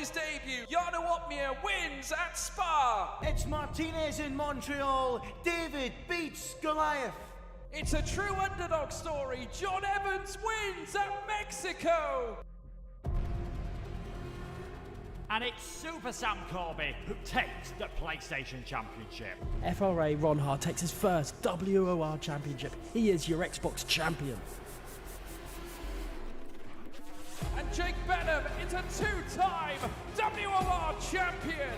his debut, Jarno Opmeer wins at Spa. It's Martinez in Montreal. David beats Goliath. It's a true underdog story. John Evans wins at Mexico. And it's Super Sam Corby who takes the PlayStation Championship. FRA Ronhard takes his first WOR Championship. He is your Xbox champion. And Jake Benham is a two-time WOR champion.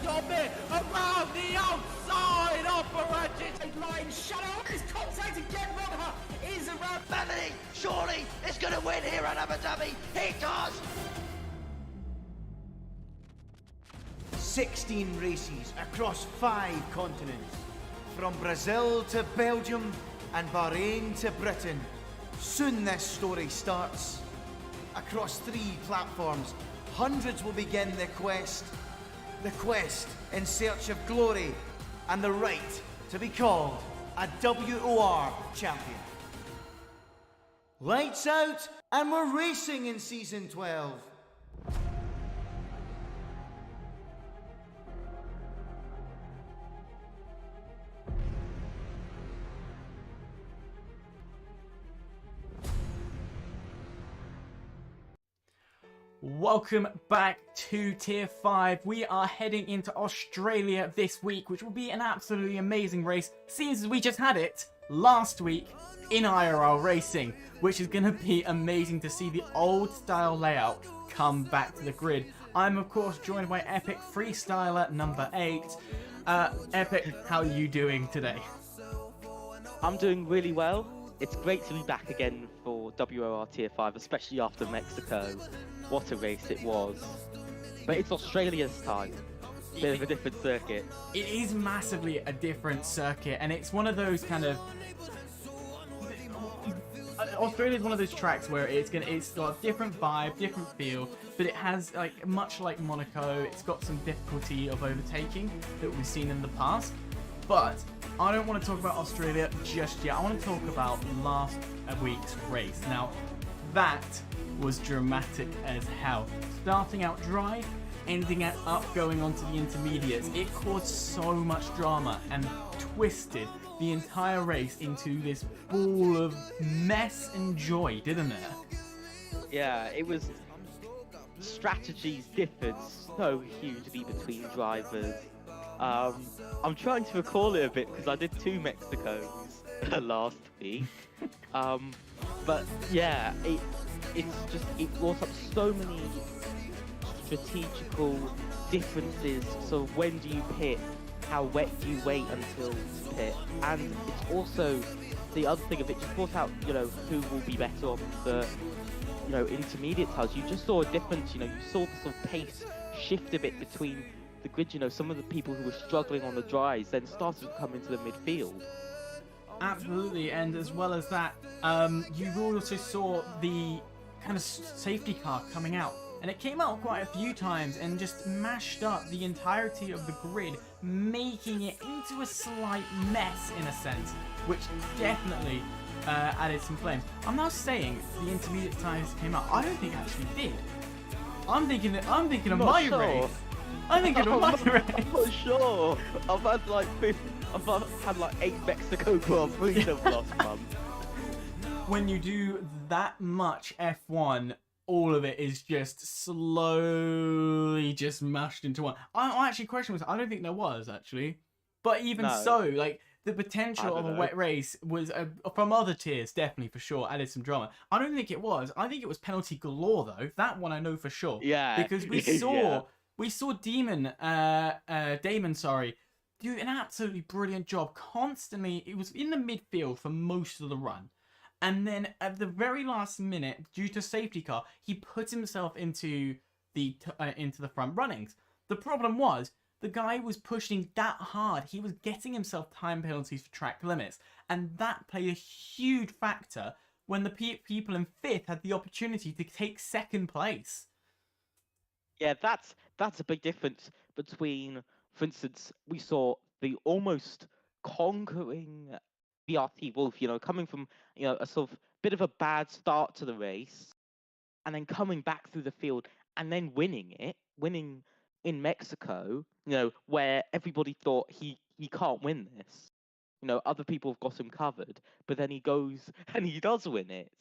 Stop it! Around the outside operated line shadow is contact again. Ronhard is around. Bethany, surely is going to win here at Abu Dhabi. He does. 16 races across 5 continents. From Brazil to Belgium and Bahrain to Britain. Soon this story starts. Across 3 platforms, hundreds will begin the quest. The quest in search of glory and the right to be called a WOR champion. Lights out, and we're racing in Season 12. Welcome back to Tier 5. We are heading into Australia this week, which will be an absolutely amazing race, since we just had it last week in IRL racing, which is going to be amazing to see the old style layout come back to the grid. I'm of course joined by Epic Freestyler number 8. Epic, how are you doing today? I'm doing really well. It's great to be back again for WOR Tier 5, especially after Mexico. What a race it was. But it's Australia's time. Bit of a different circuit. It is massively a different circuit, and it's one of those kind of... Australia's one of those tracks where it's got a different vibe, different feel, but it has, like, much like Monaco, it's got some difficulty of overtaking that we've seen in the past. But I don't want to talk about Australia just yet. I want to talk about last week's race. Now, that was dramatic as hell. Starting out dry, ending up going on to the intermediates. It caused so much drama and twisted the entire race into this ball of mess and joy, didn't it? Yeah, it was... Strategies differed so hugely between drivers. I'm trying to recall it a bit because I did 2 Mexicos last week. But yeah, it brought up so many strategical differences. So when do you pit? How wet do you wait until to pit? And it's also the other thing of it just brought out, you know, who will be better on the, you know, intermediate tiles. You just saw a difference. You know, you saw the sort of pace shift a bit between the grid. You know, some of the people who were struggling on the dries then started to come into the midfield. Absolutely, and as well as that, you also saw the kind of safety car coming out, and it came out quite a few times and just mashed up the entirety of the grid, making it into a slight mess in a sense, which definitely added some flames. I'm not saying the intermediate tires came out. I don't think it actually did. I'm thinking of my race. I'm thinking of my race. I'm not sure. I've had like 8 Mexico Grand Prix last month. When you do that much F1, all of it is just slowly just mashed into one. I actually question myself. I don't think there was actually, but even so, like the potential of a wet race was from other tiers definitely for sure added some drama. I don't think it was. I think it was penalty galore though. That one I know for sure. Yeah, because we saw Damon, do an absolutely brilliant job. Constantly, it was in the midfield for most of the run. And then at the very last minute, due to safety car, he put himself into the front runnings. The problem was, the guy was pushing that hard. He was getting himself time penalties for track limits. And that played a huge factor when the people in 5th had the opportunity to take 2nd place. Yeah, that's a big difference between, for instance, we saw the almost conquering BRT Wolf, you know, coming from, you know, a sort of bit of a bad start to the race, and then coming back through the field and then winning in Mexico, where everybody thought he can't win this. Other people have got him covered, but then he goes and he does win it.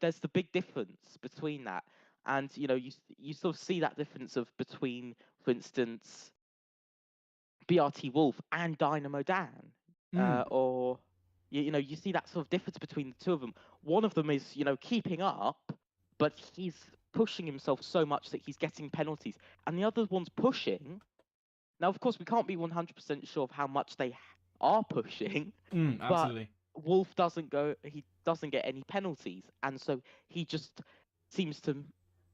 There's the big difference between that, and you sort of see that difference between, for instance, BRT Wolf and Dynamo Dan, or you see that sort of difference between the two of them. One of them is keeping up, but he's pushing himself so much that he's getting penalties, and the other one's pushing. Now, of course, we can't be 100% sure of how much they are pushing, Absolutely. but Wolf doesn't get any penalties, and so he just seems to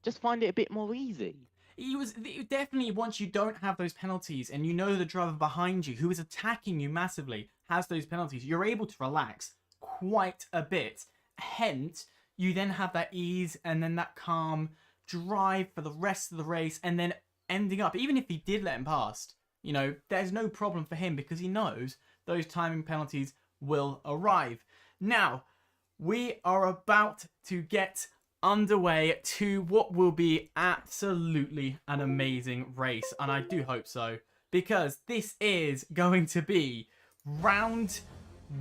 just find it a bit more easy. He was definitely, once you don't have those penalties and the driver behind you who is attacking you massively has those penalties, you're able to relax quite a bit. Hence, you then have that ease and then that calm drive for the rest of the race, and then ending up, even if he did let him past, there's no problem for him because he knows those timing penalties will arrive. Now, we are about to get underway to what will be absolutely an amazing race, and I do hope so, because this is going to be round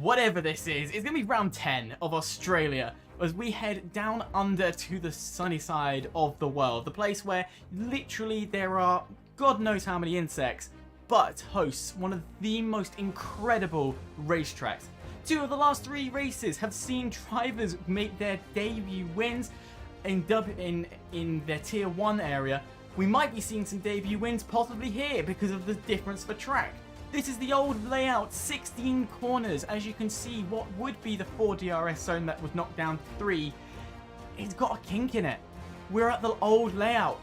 whatever this is. It's going to be round 10 of Australia as we head down under to the sunny side of the world, the place where literally there are God knows how many insects, but hosts one of the most incredible racetracks. 2 of the last 3 races have seen drivers make their debut wins in their Tier 1 area. We might be seeing some debut wins possibly here because of the difference for track. This is the old layout, 16 corners. As you can see, what would be the 4 DRS zone that was knocked down to 3, it's got a kink in it. We're at the old layout.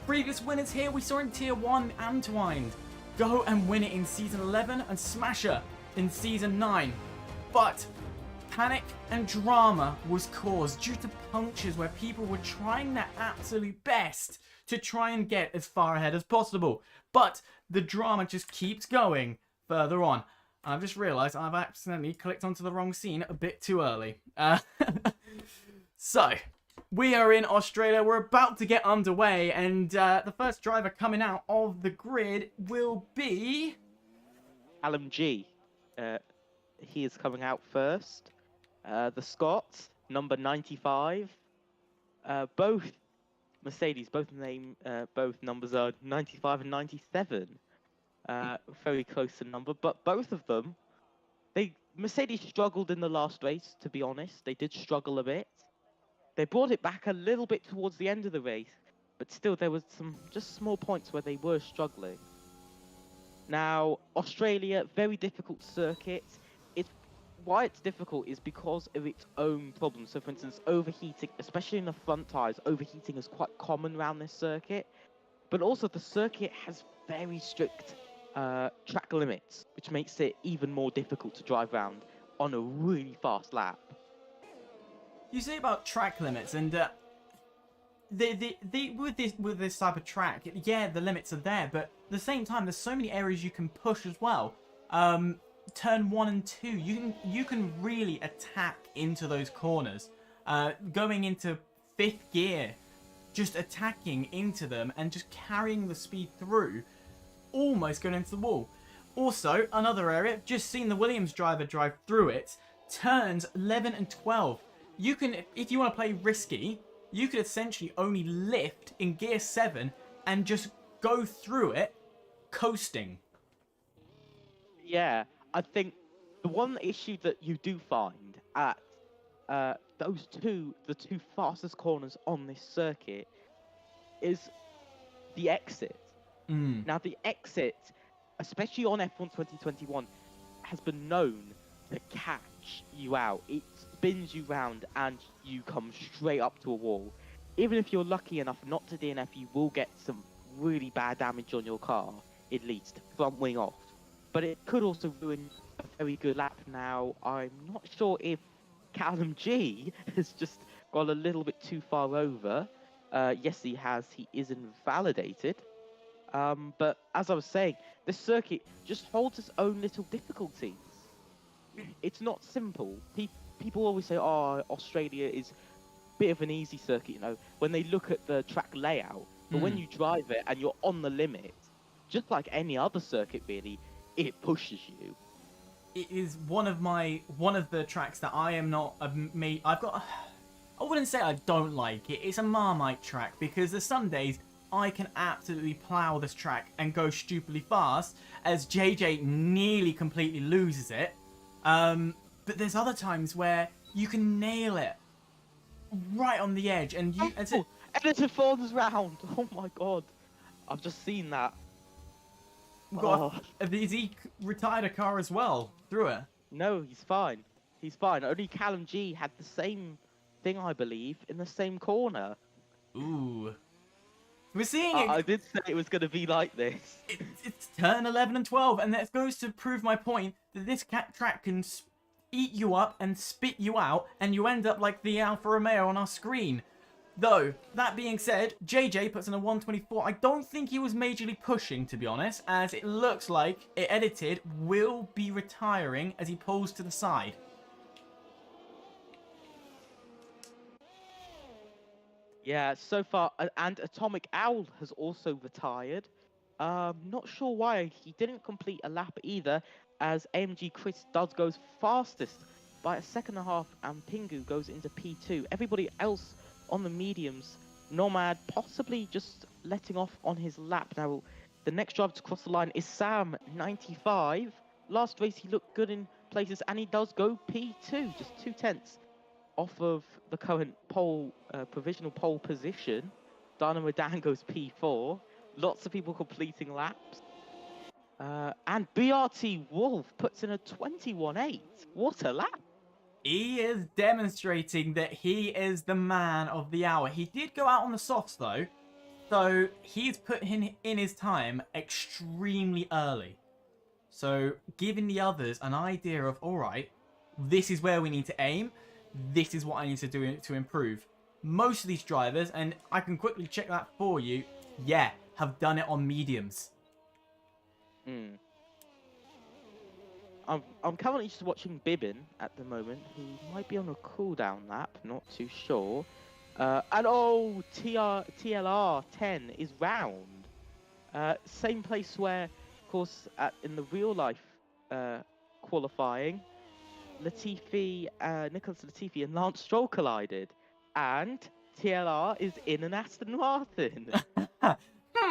Previous winners here we saw in Tier 1, Antwined go and win it in Season 11, and Smasher in Season 9. But panic and drama was caused due to punctures where people were trying their absolute best to try and get as far ahead as possible. But the drama just keeps going further on. I've just realised I've accidentally clicked onto the wrong scene a bit too early. So, we are in Australia. We're about to get underway, and the first driver coming out of the grid will be Callum G. He is coming out first. The Scots, number 95. Both Mercedes, both numbers are 95 and 97. Very close in number, but both of them, Mercedes struggled in the last race, to be honest. They did struggle a bit. They brought it back a little bit towards the end of the race, but still there was some just small points where they were struggling. Now, Australia, very difficult circuit. Why it's difficult is because of its own problems. So, for instance, overheating, especially in the front tyres, overheating is quite common around this circuit. But also, the circuit has very strict track limits, which makes it even more difficult to drive around on a really fast lap. You say about track limits, and with this type of track, yeah, the limits are there, but at the same time, there's so many areas you can push as well. Turn 1 and 2, you can really attack into those corners. Going into 5th gear, just attacking into them and just carrying the speed through, almost going into the wall. Also, another area, just seen the Williams driver drive through it, turns 11 and 12. You can, if you want to play risky, you could essentially only lift in gear 7 and just go through it, coasting. Yeah, I think the one issue that you do find at the two fastest corners on this circuit is the exit. Now, the exit, especially on F1 2021, has been known to catch you out. It spins you round and you come straight up to a wall. Even if you're lucky enough not to DNF, you will get some really bad damage on your car, at least, front wing off. But it could also ruin a very good lap. Now, I'm not sure if Callum G has just gone a little bit too far over. Yes, he has. He is invalidated. But as I was saying, this circuit just holds its own little difficulties. It's not simple. People always say, oh, Australia is bit of an easy circuit, you know, when they look at the track layout. But when you drive it and you're on the limit, just like any other circuit, really, it pushes you. It is one of the tracks that I am not I've got. I wouldn't say I don't like it. It's a Marmite track because there's some days I can absolutely plow this track and go stupidly fast, as JJ nearly completely loses it. But there's other times where you can nail it right on the edge, and you. Editor Ford's round. Oh my god, I've just seen that. Has he retired a car as well through it? No, he's fine. He's fine. Only Callum G had the same thing, I believe, in the same corner. Ooh. We're seeing it. I did say it was going to be like this. It's turn 11 and 12, and that goes to prove my point that this track can eat you up and spit you out, and you end up like the Alfa Romeo on our screen. Though, that being said, JJ puts in a 124. I don't think he was majorly pushing, to be honest, as it looks like it edited will be retiring as he pulls to the side. Yeah, so far, and Atomic Owl has also retired. Not sure why he didn't complete a lap either, as AMG Chris does goes fastest by a second and a half, and Pingu goes into P2. Everybody else on the mediums, Nomad possibly just letting off on his lap. Now, the next driver to cross the line is Sam, 95. Last race he looked good in places, and he does go P2, just 2/10 off of the current provisional pole position. Dynamo Dan goes P4. Lots of people completing laps. And BRT Wolf puts in a 21.8. What a lap. He is demonstrating that he is the man of the hour. He did go out on the softs though, so he's put in his time extremely early. So giving the others an idea of, all right, this is where we need to aim. This is what I need to do to improve. Most of these drivers, and I can quickly check that for you, yeah, have done it on mediums. I'm currently just watching Bibbin at the moment. He might be on a cooldown lap, not too sure. And oh, TLR 10 is round. Same place where, of course, in the real life qualifying, Nicholas Latifi and Lance Stroll collided, and TLR is in an Aston Martin.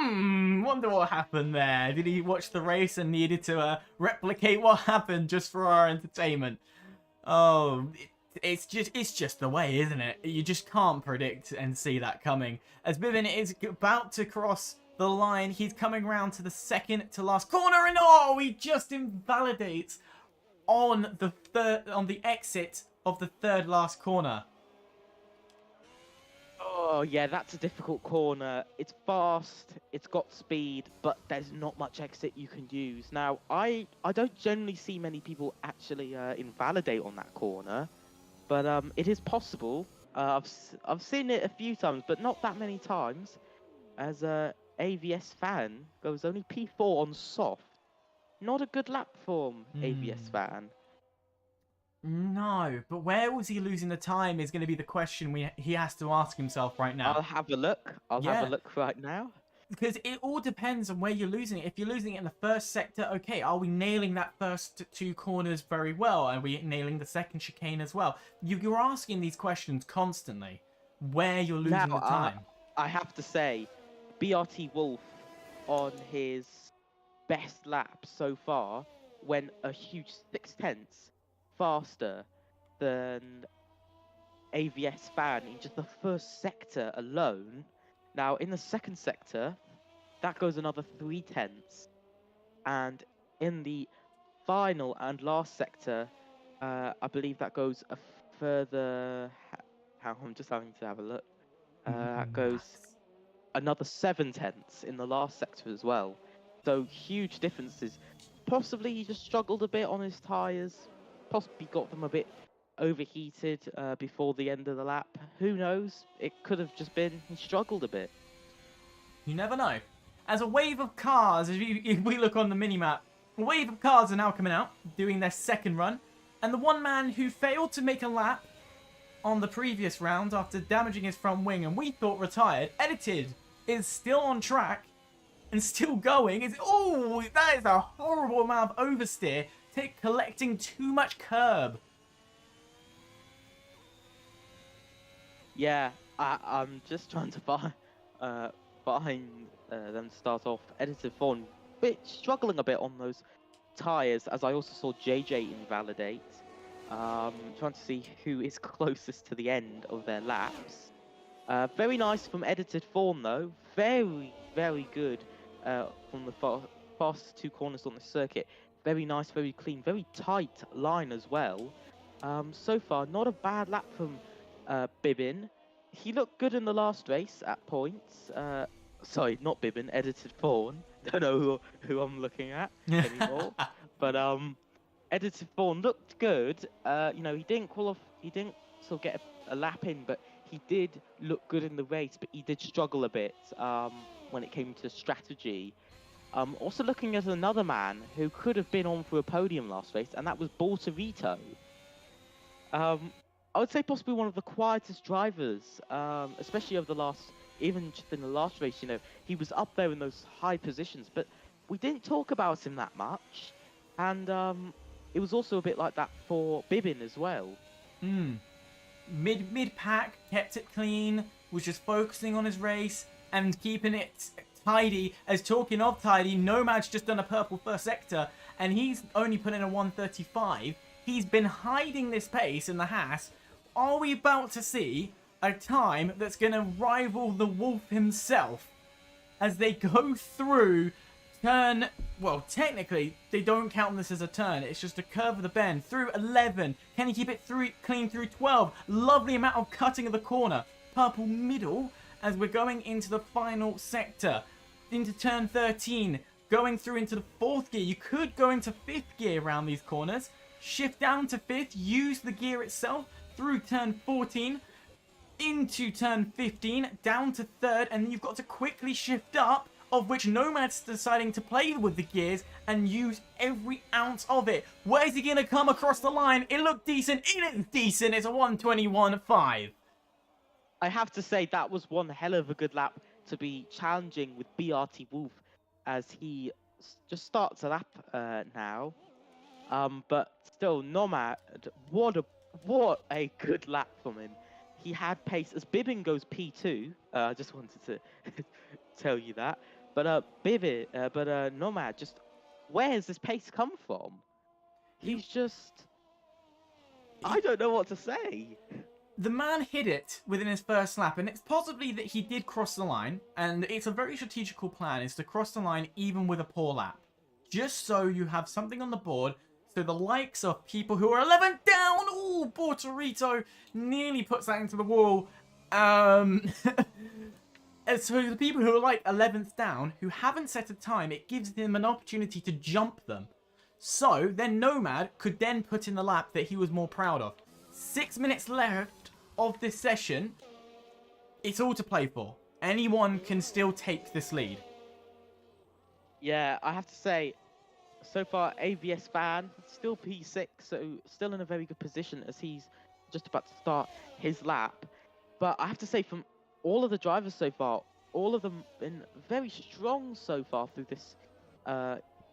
Wonder what happened there. Did he watch the race and needed to replicate what happened just for our entertainment? Oh, it's just the way, isn't it? You just can't predict and see that coming. As Bivin is about to cross the line, he's coming round to the second to last corner, and oh, he just invalidates on the exit of the third last corner. Oh yeah, that's a difficult corner. It's fast, it's got speed, but there's not much exit you can use. Now, I don't generally see many people actually invalidate on that corner, but it is possible. I've seen it a few times, but not that many times. As a AVS fan goes only P4 on soft. Not a good lap form, AVS fan. No, but where was he losing the time is going to be the question he has to ask himself right now. I'll have a look. I'll have a look right now. Because it all depends on where you're losing it. If you're losing it in the first sector, okay, are we nailing that first two corners very well? Are we nailing the second chicane as well? You're asking these questions constantly. Where you're losing the time. I have to say, BRT Wolf on his best lap so far went a huge 0.6 faster than AVS fan in just the first sector alone. Now, in the second sector, that goes another 0.3. And in the final and last sector, I believe that goes a further... I'm just having to have a look. That goes another 0.7 in the last sector as well. So, huge differences. Possibly he just struggled a bit on his tyres. Possibly got them a bit overheated before the end of the lap. Who knows? It could have just been he struggled a bit. You never know. As a wave of cars, if we look on the minimap, a wave of cars are now coming out, doing their second run. And the one man who failed to make a lap on the previous round after damaging his front wing and we thought retired. Edited is still on track and still going. Oh, that is a horrible amount of oversteer, collecting too much curb. Yeah, I'm just trying to find them to start off. Edited Fawn, struggling a bit on those tyres, as I also saw JJ invalidate. Trying to see who is closest to the end of their laps. Very nice from Edited Fawn though. Very, very good from the fastest 2 corners on the circuit. Very nice, very clean, very tight line as well. So far, not a bad lap from Bibbin. He looked good in the last race at points. Sorry, not Bibbin, Edited Fawn. Don't know who I'm looking at anymore. But Edited Fawn looked good. You know, he didn't sort of get a lap in, but he did look good in the race. But he did struggle a bit when it came to strategy. Also looking at another man who could have been on for a podium last race, and that was Bortorito. I would say possibly one of the quietest drivers, especially over the last, even just in the last race, you know, he was up there in those high positions, but we didn't talk about him that much. And it was also a bit like that for Bibbin as well. Mid-pack, kept it clean, was just focusing on his race and keeping it tidy. As talking of tidy, Nomad's just done a purple first sector, and he's only put in a 1:35. He's been hiding this pace in the Haas. Are we about to see a time that's going to rival the Wolf himself as they go through turn? Well, technically, they don't count this as a turn. It's just a curve of the bend through 11. Can he keep it clean through 12? Lovely amount of cutting of the corner. Purple middle as we're going into the final sector. Into turn 13. Going through into the 4th gear. You could go into 5th gear around these corners. Shift down to 5th. Use the gear itself. Through turn 14, into turn 15, down to 3rd, and then you've got to quickly shift up, of which Nomad's deciding to play with the gears and use every ounce of it. Where's he going to come across the line? It looked decent. It is decent. It's a 1:21.5. I have to say that was one hell of a good lap to be challenging with BRT Wolf as he just starts a lap now. But still, Nomad, what a good lap from him. He had pace as Bibbin goes P2. I just wanted to tell you that. But Nomad, just where has this pace come from? He's just, I don't know what to say. The man hit it within his first lap, and it's possibly that he did cross the line, and it's a very strategical plan, is to cross the line even with a poor lap. Just so you have something on the board. So the likes of people who are 11 down, ooh, Bortorito nearly puts that into the wall. And so the people who are like 11th down, who haven't set a time, it gives them an opportunity to jump them. So then Nomad could then put in the lap that he was more proud of. 6 minutes left of this session. It's all to play for. Anyone can still take this lead. Yeah, I have to say, so far, AVS Fan, still P6, so still in a very good position as he's just about to start his lap. But I have to say, from all of the drivers so far, all of them been very strong so far through this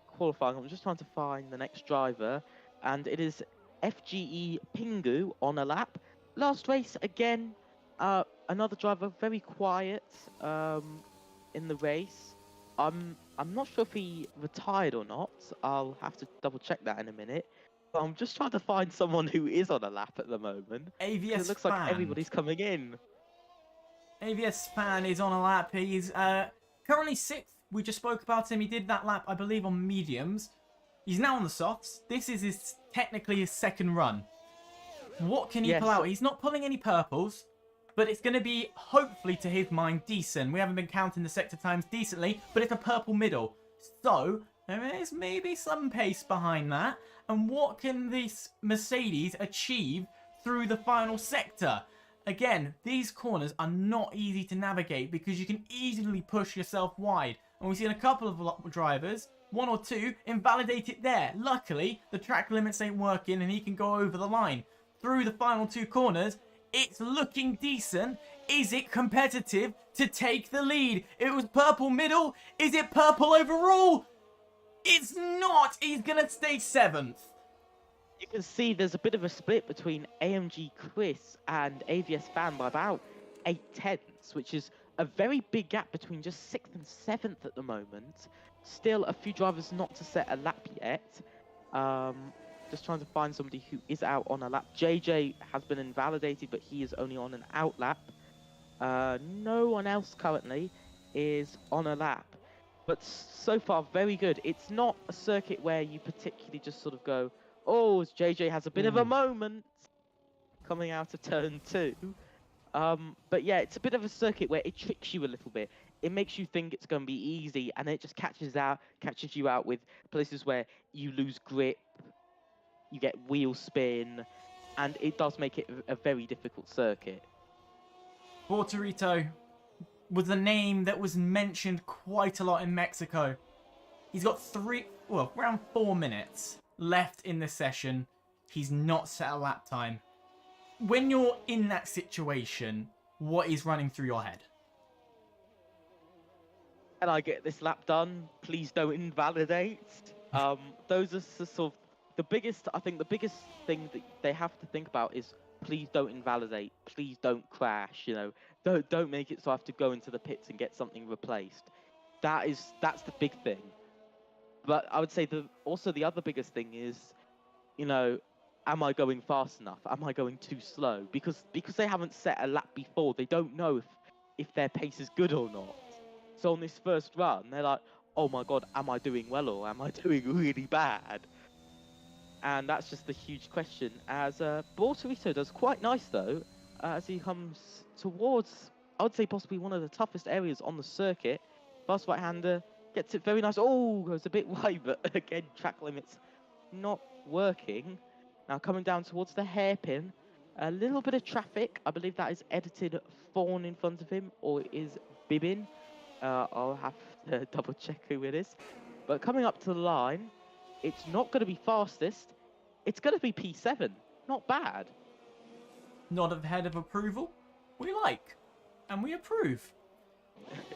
qualifying. I'm just trying to find the next driver, and it is FGE Pingu on a lap. Last race, again, another driver, very quiet in the race. I'm not sure if he retired or not. I'll have to double check that in a minute. But I'm just trying to find someone who is on a lap at the moment. AVS It looks Fan. like everybody's coming in. AVS Fan is on a lap. He's currently 6th. We just spoke about him. He did that lap, I believe, on mediums. He's now on the softs. This is technically his second run. What can he pull out? He's not pulling any purples. But it's going to be, hopefully, to his mind, decent. We haven't been counting the sector times decently, but it's a purple middle. So, there is maybe some pace behind that. And what can this Mercedes achieve through the final sector? Again, these corners are not easy to navigate because you can easily push yourself wide. And we've seen a couple of drivers, 1 or 2, invalidate it there. Luckily, the track limits ain't working and he can go over the line. Through the final 2 corners, It's looking decent. Is it competitive to take the lead? It was purple middle. Is it purple overall? It's not. He's going to stay 7th. You can see there's a bit of a split between AMG Chris and AVS Fan by about 8/10ths, which is a very big gap between just 6th and 7th at the moment. Still a few drivers not to set a lap yet. Just trying to find somebody who is out on a lap. JJ has been invalidated, but he is only on an out lap. No one else currently is on a lap. But so far, very good. It's not a circuit where you particularly just sort of go, oh, JJ has a bit of a moment coming out of turn 2. But yeah, it's a bit of a circuit where it tricks you a little bit. It makes you think it's going to be easy, and it just catches you out with places where you lose grip, you get wheel spin, and it does make it a very difficult circuit. Bortorito was a name that was mentioned quite a lot in Mexico. He's got around 4 minutes left in the session. He's not set a lap time. When you're in that situation, what is running through your head? Can I get this lap done? Please don't invalidate. Those are sort of the biggest thing that they have to think about is please don't invalidate. Please don't crash. You know, don't make it so I have to go into the pits and get something replaced. That's the big thing. But I would say also the other biggest thing is, you know, am I going fast enough? Am I going too slow? Because they haven't set a lap before, they don't know if their pace is good or not. So on this first run, they're like, oh my god, am I doing well or am I doing really bad? And that's just the huge question. As Bortorito does quite nice though, as he comes towards, I would say possibly one of the toughest areas on the circuit. Fast right-hander, gets it very nice. Oh, goes a bit wide, but again, track limits not working. Now coming down towards the hairpin, a little bit of traffic. I believe that is edited Fawn in front of him, or it is Bibin. I'll have to double check who it is. But coming up to the line, it's not going to be fastest. It's going to be P7. Not bad. Nod of head of approval. We like, and we approve.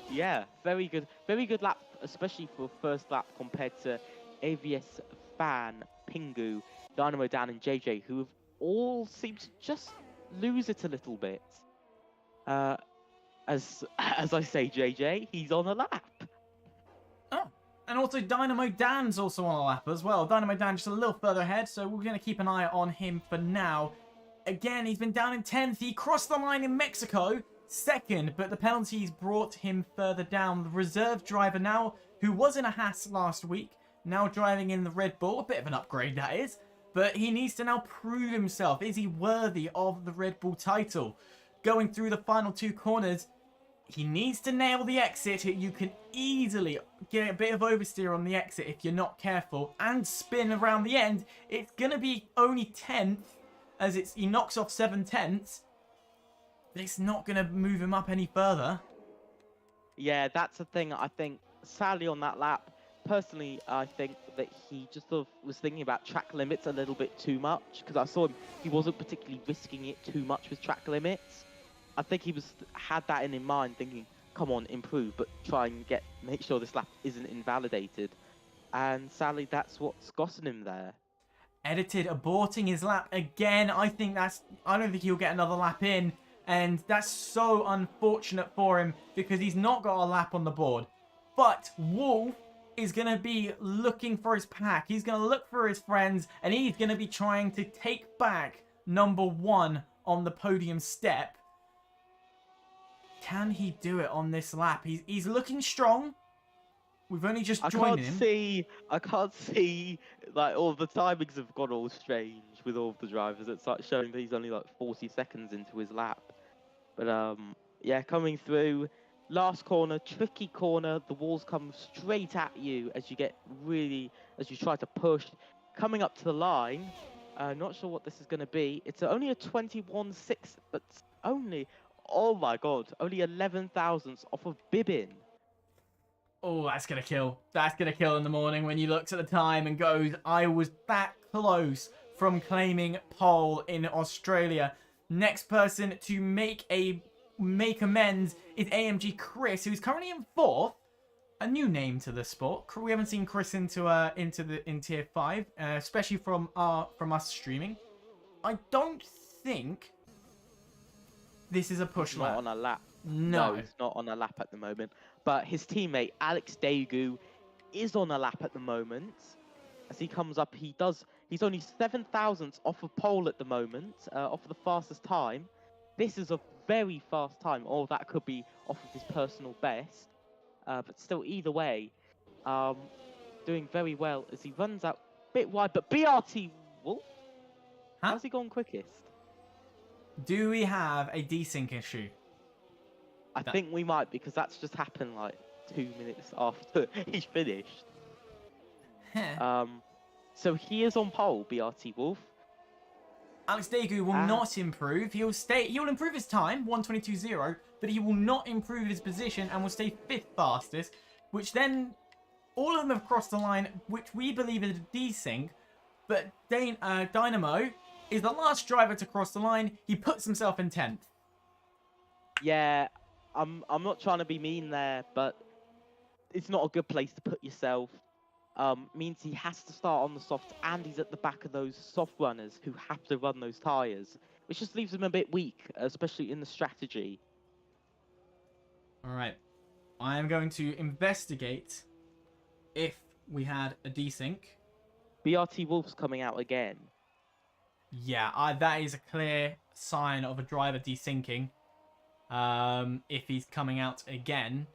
Yeah, very good lap, especially for first lap compared to AVS Fan, Pingu, Dynamo Dan and JJ, who have all seemed to just lose it a little bit. As I say, JJ, he's on a lap. Oh, and also Dynamo Dan's also on a lap as well. Dynamo Dan just a little further ahead, so we're going to keep an eye on him for now. Again, he's been down in 10th. He crossed the line in Mexico, 2nd, but the penalties brought him further down. The reserve driver now, who was in a Haas last week, now driving in the Red Bull. A bit of an upgrade, that is. But he needs to now prove himself. Is he worthy of the Red Bull title? Going through the final 2 corners, he needs to nail the exit. You can easily get a bit of oversteer on the exit if you're not careful, and spin around the end. It's going to be only 10th, as he knocks off 7/10. But it's not going to move him up any further. Yeah, that's the thing. I think, sadly, on that lap, personally, I think that he just sort of was thinking about track limits a little bit too much, because I saw him, he wasn't particularly risking it too much with track limits. I think he had that in mind, thinking, come on, improve, but try and make sure this lap isn't invalidated. And sadly, that's what's gotten him there. Edited aborting his lap again. I don't think he'll get another lap in. And that's so unfortunate for him, because he's not got a lap on the board. But Wolf is going to be looking for his pack. He's going to look for his friends, and he's going to be trying to take back number 1 on the podium step. Can he do it on this lap? He's looking strong. We've only just joined him. I can't see, like, all the timings have gone all strange with all of the drivers. It's like showing that he's only like 40 seconds into his lap. But yeah, coming through, last corner, tricky corner. The walls come straight at you as you try to push. Coming up to the line, not sure what this is going to be. It's only a 21.6, but only, oh my god, only 11 thousandths off of Bibin. Oh, that's going to kill. That's going to kill in the morning when you looks at the time and goes, I was that close from claiming pole in Australia. Next person to make amends is AMG Chris, who's currently in 4th. A new name to the sport. We haven't seen Chris in tier 5, especially from us streaming. I don't think this is a push lap. Not on a lap. No, it's not on a lap at the moment. But his teammate Alex Daegu is on a lap at the moment. As he comes up, he's only 7 thousandths off of pole at the moment, off of the fastest time. This is a very fast time, or that could be off of his personal best. But still, either way, doing very well as he runs out a bit wide. But BRT Wolf, how's he gone quickest? Do we have a desync issue? I think we might, because that's just happened like 2 minutes after he's finished. So he is on pole, BRT Wolf. Alex Daegu will not improve. He'll improve his time, 1:22.0, but he will not improve his position and will stay 5th fastest, which then all of them have crossed the line, which we believe is a desync. But Dynamo is the last driver to cross the line. He puts himself in 10th. Yeah, I'm not trying to be mean there, but it's not a good place to put yourself. Means he has to start on the softs, and he's at the back of those soft runners who have to run those tyres, which just leaves him a bit weak, especially in the strategy. Alright, I am going to investigate if we had a desync. BRT Wolf's coming out again. Yeah, that is a clear sign of a driver desyncing. If he's coming out again.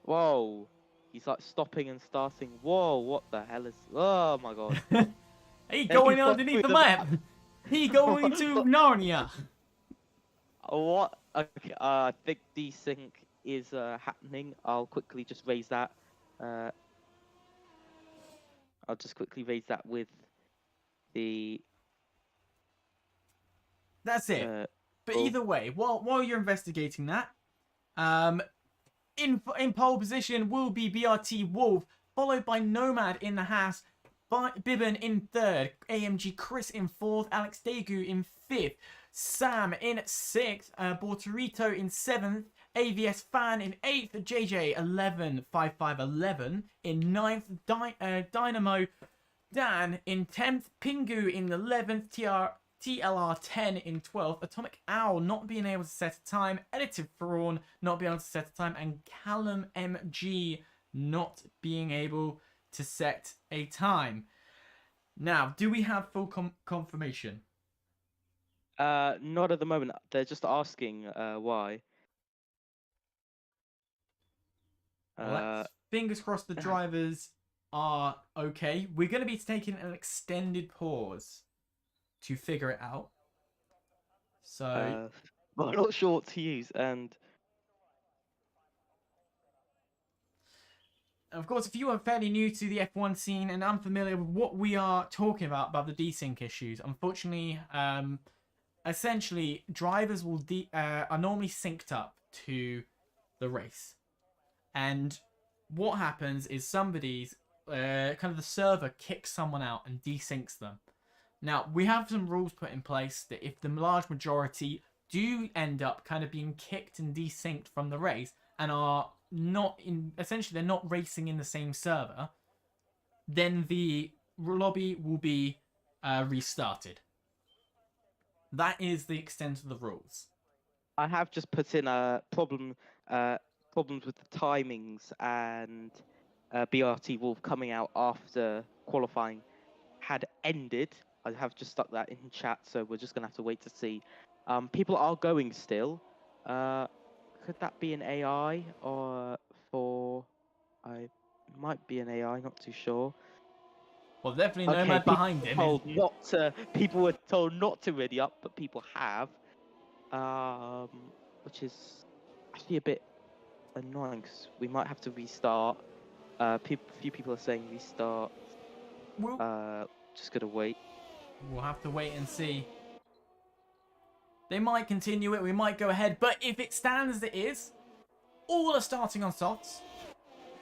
Whoa. He's like stopping and starting. Whoa, what the hell is... Oh my god. He going underneath the map. He going to Narnia. What? Okay, I think desync is happening. I'll quickly just raise that. I'll just quickly raise that with the... That's it. But either way, while you're investigating that, in pole position will be BRT Wolf, followed by Nomad in the Haas, Bibbin in 3rd, AMG Chris in 4th, Alex Daegu in 5th, Sam in 6th, Bortorito in 7th, AVS Fan in 8th, JJ 11 in 9th, Dynamo Dan in 10th, Pingu in 11th, TLR 10 in 12th, Atomic Owl not being able to set a time, Edited Thrawn not being able to set a time, and Callum MG not being able to set a time. Now, do we have full confirmation? Not at the moment. They're just asking why. Fingers crossed the drivers are okay. We're going to be taking an extended pause to figure it out. So... I'm not sure what to use, and... Of course, if you are fairly new to the F1 scene and unfamiliar with what we are talking about the desync issues, unfortunately, essentially, drivers will are normally synced up to the race. And what happens is somebody's, kind of the server kicks someone out and desyncs them. Now, we have some rules put in place that if the large majority do end up kind of being kicked and desynced from the race and are not in, essentially they're not racing in the same server, then the lobby will be restarted. That is the extent of the rules. I have just put in a problems with the timings and BRT Wolf coming out after qualifying had ended. I have just stuck that in chat, so we're just gonna have to wait to see. People are going still. Could that be an AI or for? I might be an AI, not too sure. Well, definitely Nomad behind him. People were told not to ready up, but people have, which is actually a bit annoying because we might have to restart. Few people are saying restart. Just gotta wait. We'll have to wait and see. They might continue it, we might go ahead, but if it stands as it is, all are starting on softs,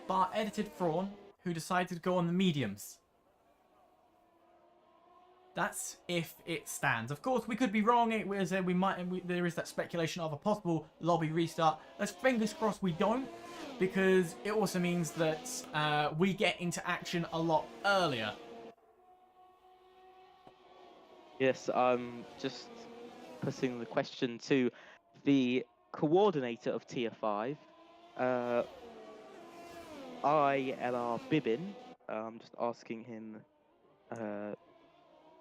bar Edited Thrawn, who decided to go on the mediums. That's if it stands. Of course, we could be wrong. There is that speculation of a possible lobby restart. Let's fingers crossed we don't, because it also means that we get into action a lot earlier. Yes, I'm just putting the question to the coordinator of Tier 5, ILR Bibbin. I'm just asking him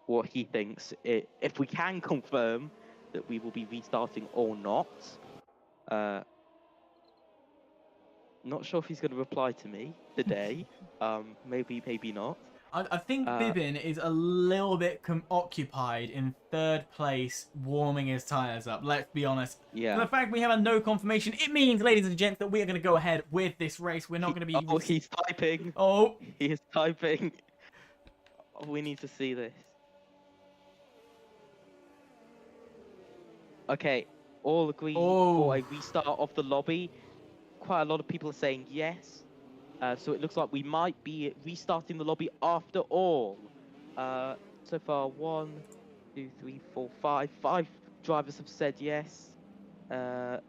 what he thinks, if we can confirm that we will be restarting or not. Not sure if he's going to reply to me today. Maybe not. I think Bibbin is a little bit occupied in 3rd place, warming his tyres up. Let's be honest. Yeah. And the fact we have no confirmation, it means, ladies and gents, that we are going to go ahead with this race. We're not going to be... Oh, he's typing. Oh. He is typing. Oh, we need to see this. Okay, all agree for a restart of the lobby. Quite a lot of people are saying yes. So it looks like we might be restarting the lobby after all. So far, 1, 2, 3, 4, 5. 5 drivers have said yes. 5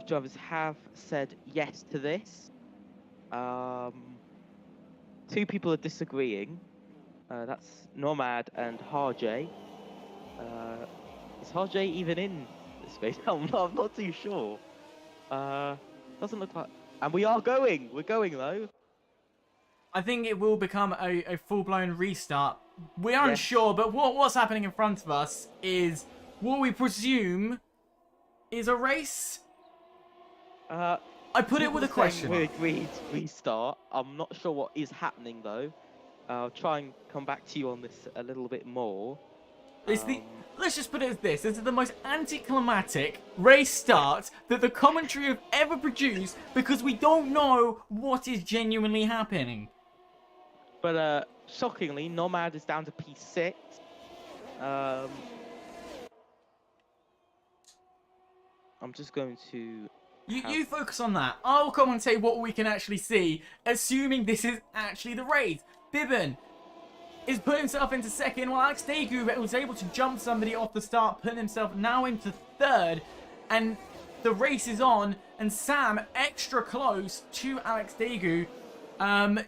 drivers have said yes to this. 2 people are disagreeing. That's Nomad and Harjay. Is Harjay even in this space? I'm not too sure. Doesn't look like... And we are going! We're going, though. I think it will become a full-blown restart. We are unsure, but what's happening in front of us is what we presume is a race. I put it with a question. We agreed to restart. I'm not sure what is happening, though. I'll try and come back to you on this a little bit more. Let's just put it as this. This is the most anticlimactic race start that the commentary have ever produced, because we don't know what is genuinely happening. But shockingly, Nomad is down to P6. I'm just going to... You focus on that. I'll commentate what we can actually see, assuming this is actually the race. Bibbin is putting himself into 2nd, while Alex Daegu was able to jump somebody off the start, putting himself now into 3rd, and the race is on, and Sam extra close to Alex Daegu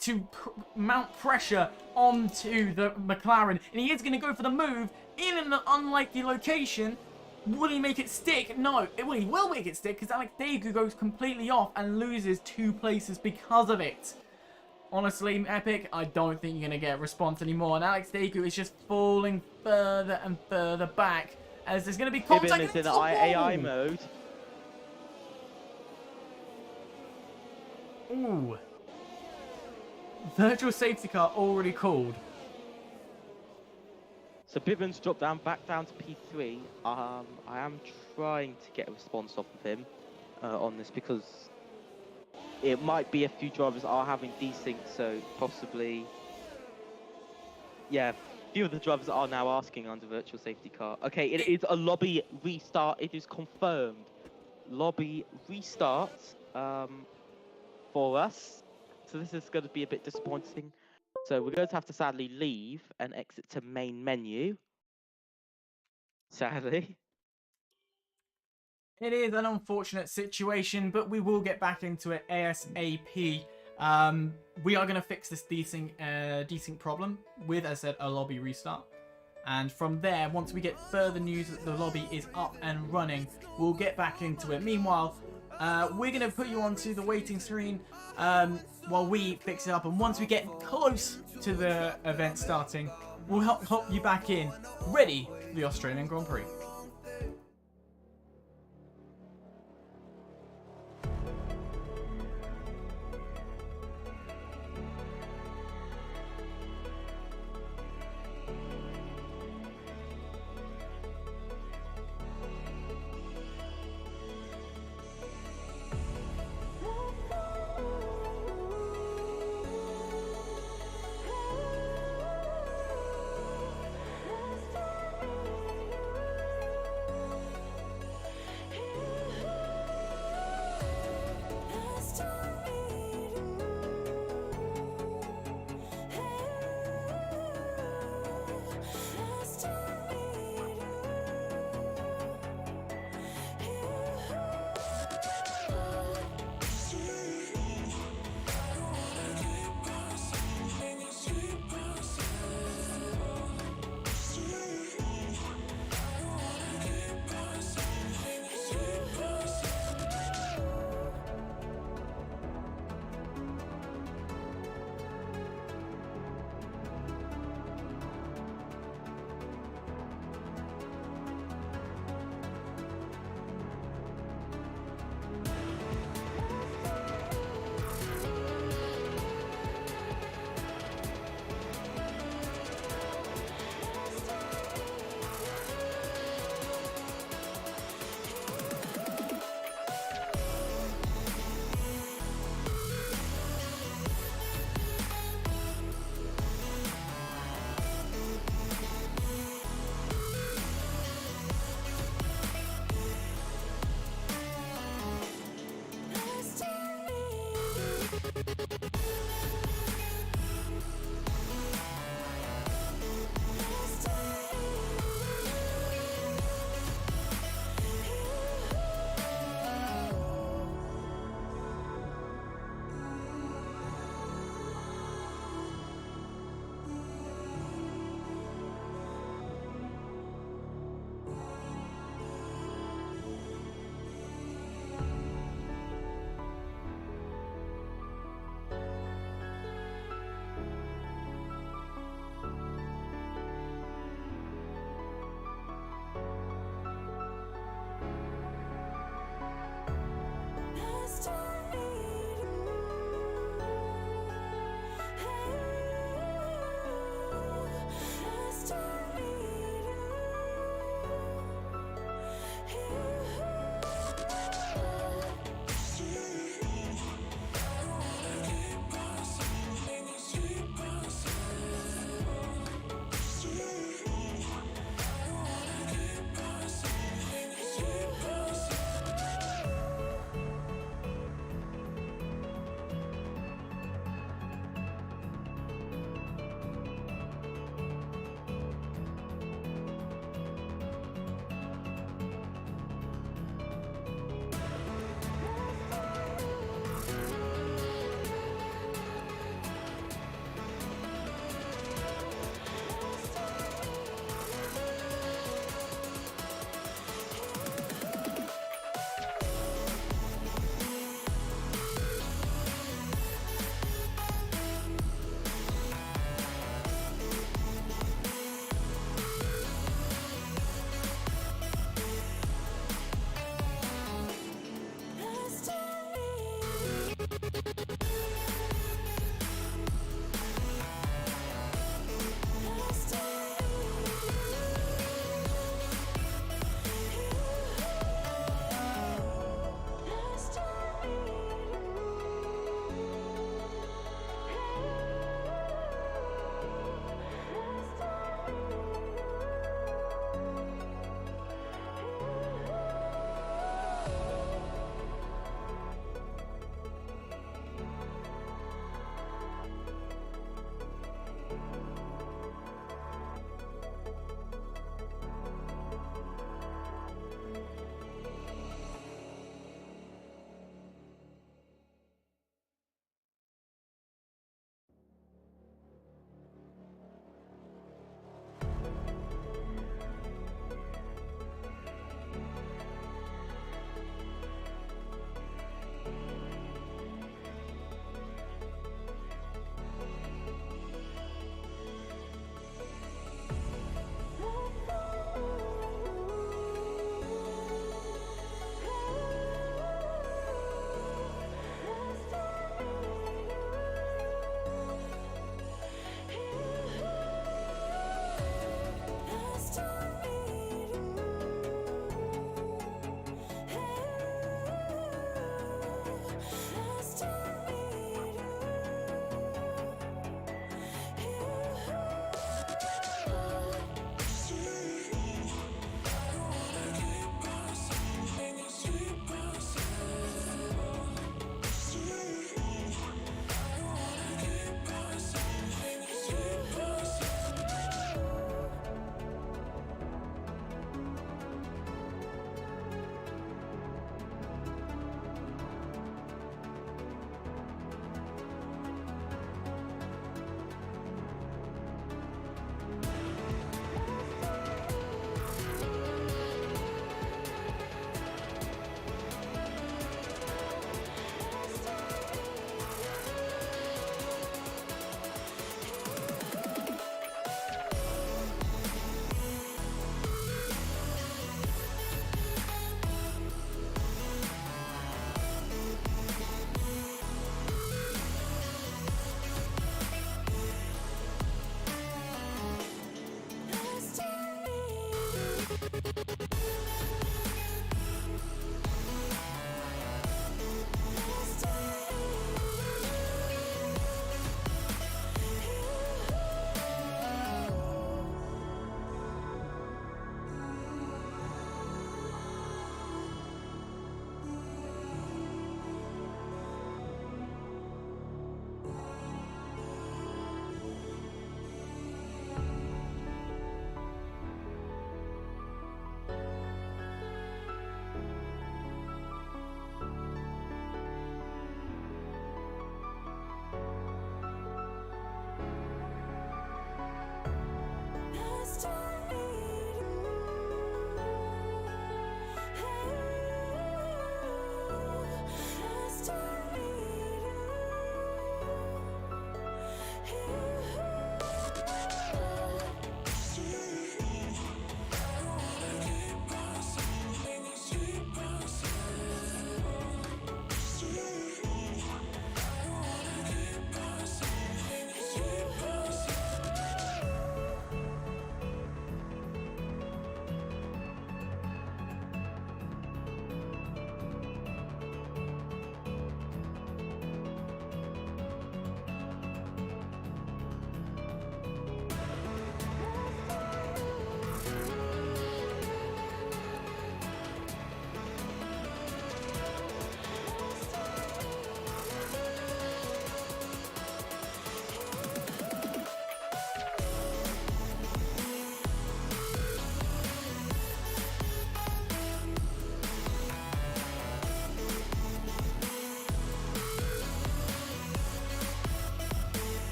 to mount pressure onto the McLaren, and he is going to go for the move in an unlikely location. Will he make it stick? No. He will make it stick, because Alex Daegu goes completely off and loses 2 places because of it. Honestly, Epic, I don't think you're going to get a response anymore. And Alex Daegu is just falling further and further back, as there's going to be contact. Bibbin is in AI mode. Ooh. Virtual safety car already called. So Bibbin's dropped back down to P3. I am trying to get a response off of him on this, because it might be a few drivers are having desync, so possibly... Yeah, a few of the drivers are now asking under virtual safety car. Okay, it is a lobby restart. It is confirmed. Lobby restart for us. So this is going to be a bit disappointing. So we're going to have to sadly leave and exit to main menu. Sadly. It is an unfortunate situation, but we will get back into it ASAP. We are going to fix this desync problem with, as I said, a lobby restart. And from there, once we get further news that the lobby is up and running, we'll get back into it. Meanwhile, we're going to put you onto the waiting screen while we fix it up. And once we get close to the event starting, we'll help you back in, ready for the Australian Grand Prix.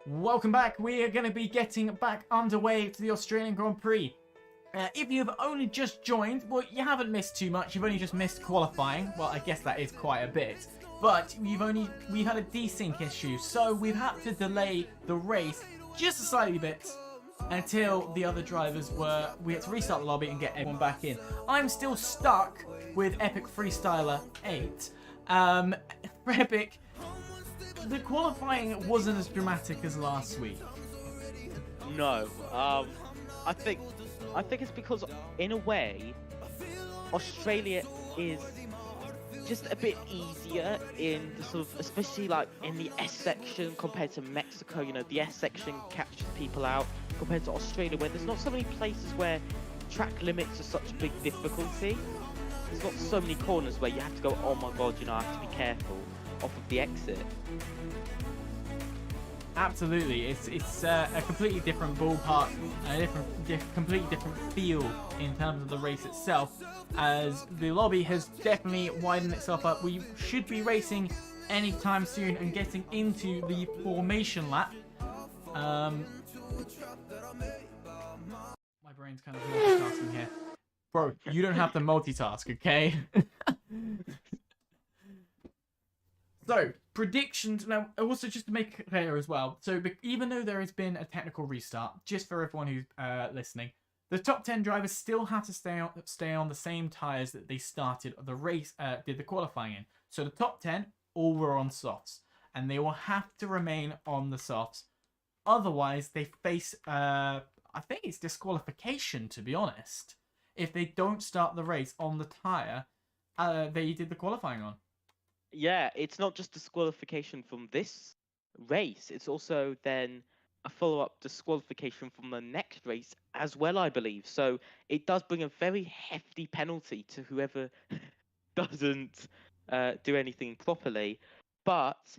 Welcome back. We are going to be getting back underway to the Australian Grand Prix. If you've only just joined, well, you haven't missed too much. You've only just missed qualifying. Well, I guess that is quite a bit. But we've had a desync issue, so we've had to delay the race just a slightly bit until the other drivers we had to restart the lobby and get everyone back in. I'm still stuck with Epic Freestyler 8. For Epic, the qualifying wasn't as dramatic as last week. No, I think it's because, in a way, Australia is just a bit easier in the sort of, especially like in the S section compared to Mexico. You know, the S section captures people out compared to Australia, where there's not so many places where track limits are such a big difficulty. There's not so many corners where you have to go, oh my god, you know, I have to be careful off of the exit. Absolutely, it's a completely different ballpark, a completely different feel in terms of the race itself, as the lobby has definitely widened itself up. We should be racing anytime soon and getting into the formation lap. My brain's kind of multitasking here. Bro, you don't have to multitask, okay? So, predictions. Now, also just to make it clear as well, so even though there has been a technical restart, just for everyone who's listening, the top 10 drivers still have to stay on the same tyres that they started the race, did the qualifying in. So the top 10 all were on softs, and they will have to remain on the softs. Otherwise, they face, I think it's disqualification, to be honest, if they don't start the race on the tyre they did the qualifying on. Yeah, it's not just disqualification from this race, it's also then a follow-up disqualification from the next race as well, I believe. So it does bring a very hefty penalty to whoever doesn't do anything properly. But,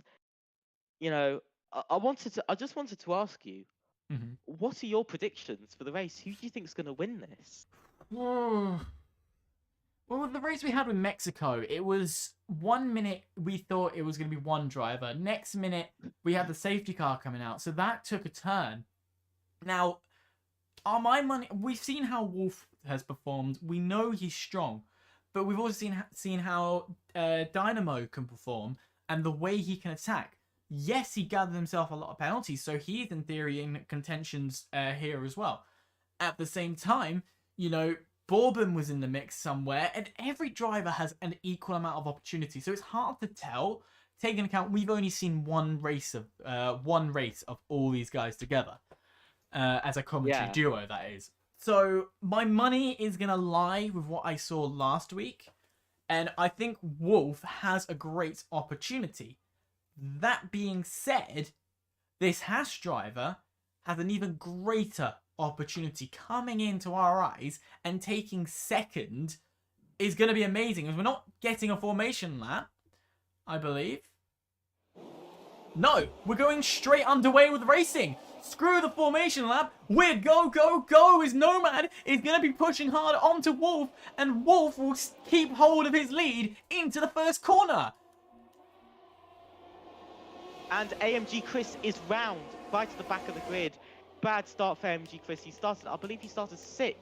you know, I just wanted to ask you, what are your predictions for the race? Who do you think is going to win this? Well, with the race we had with Mexico, it was 1 minute we thought it was going to be one driver. Next minute, we had the safety car coming out. So that took a turn. Now, on my money, we've seen how Wolf has performed. We know he's strong. But we've also seen how Dynamo can perform and the way he can attack. Yes, he gathered himself a lot of penalties, so he's in theory in contentions here as well. At the same time, you know, Bourbon was in the mix somewhere, and every driver has an equal amount of opportunity, so it's hard to tell. Taking into account, we've only seen one race of all these guys together as a commentary duo, that is. So my money is gonna lie with what I saw last week, and I think Wolf has a great opportunity. That being said, this Haas driver has an even greater opportunity coming into our eyes, and taking second is going to be amazing, because we're not getting a formation lap, I believe. No, we're going straight underway with racing. Screw the formation lap. We're go as Nomad is going to be pushing hard onto Wolf, and Wolf will keep hold of his lead into the first corner. And AMG Chris is round right to the back of the grid. Bad start for AMG Chris. I believe he started 6th.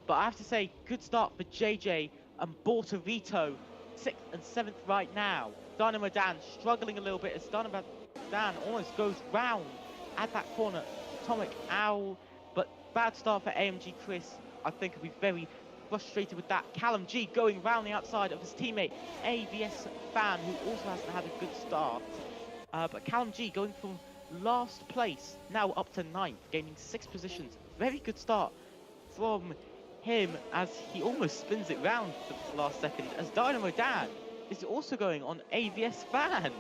But I have to say, good start for JJ and Bortorito, 6th and 7th right now. Dynamo Dan struggling a little bit as Dynamo Dan almost goes round at that corner. Atomic Owl, but bad start for AMG Chris. I think he'll be very frustrated with that. Callum G going round the outside of his teammate, AVS Fan, who also hasn't had a good start. But Callum G going from last place, now up to 9th, gaining 6 positions. Very good start from him as he almost spins it round for the last second, as Dynamo Dan is also going on AVS Fan.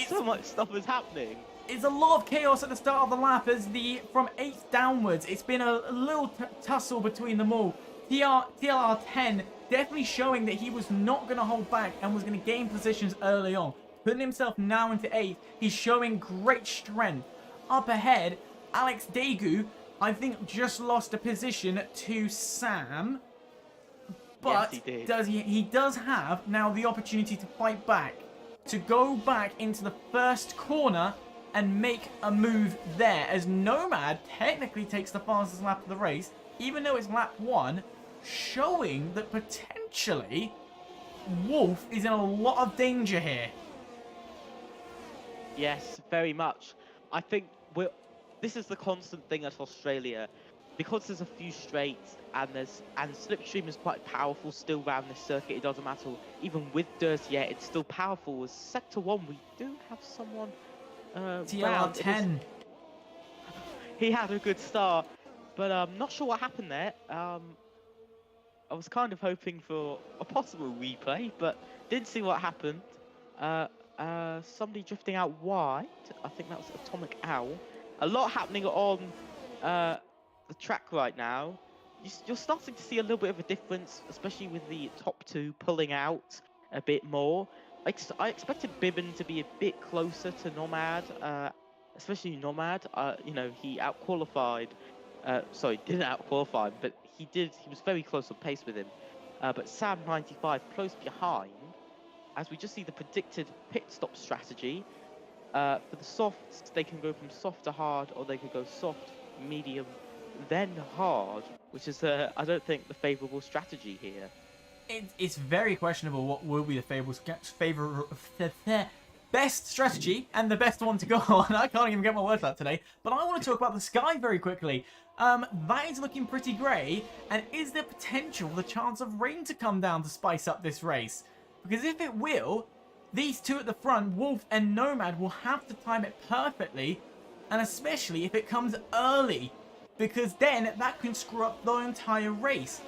So much stuff is happening. It's a lot of chaos at the start of the lap, as from 8th downwards, it's been a little tussle between them all. TLR 10 definitely showing that he was not going to hold back and was going to gain positions early on. Putting himself now into 8th, he's showing great strength. Up ahead, Alex Daegu, I think, just lost a position to Sam. But yes, he did. He does have now the opportunity to fight back. To go back into the first corner and make a move there, as Nomad technically takes the fastest lap of the race, even though it's lap 1, showing that potentially Wolf is in a lot of danger here. Yes, very much. I think this is the constant thing at Australia, because there's a few straights and Slipstream is quite powerful still around this circuit. It doesn't matter, even with Dirtier, it's still powerful. As Sector 1, we do have someone TLR10. He had a good start, but I'm not sure what happened there. I was kind of hoping for a possible replay, but didn't see what happened. Somebody drifting out wide. I think that was Atomic Owl. A lot happening on the track right now. You're starting to see a little bit of a difference, especially with the top 2 pulling out a bit more. I expected Bibbin to be a bit closer to Nomad, especially Nomad. You know, he out-qualified. Sorry, didn't out-qualify him, but he was very close on pace with him. But Sam 95 close behind, as we just see the predicted pit stop strategy. For the softs, they can go from soft to hard, or they could go soft, medium, then hard, which is, I don't think, the favourable strategy here. It's very questionable what will be the best strategy and the best one to go on. I can't even get my words out today. But I want to talk about the sky very quickly. That is looking pretty grey. And is there potential, the chance of rain to come down to spice up this race? Because if it will, these two at the front, Wolf and Nomad, will have to time it perfectly. And especially if it comes early. Because then that can screw up the entire race.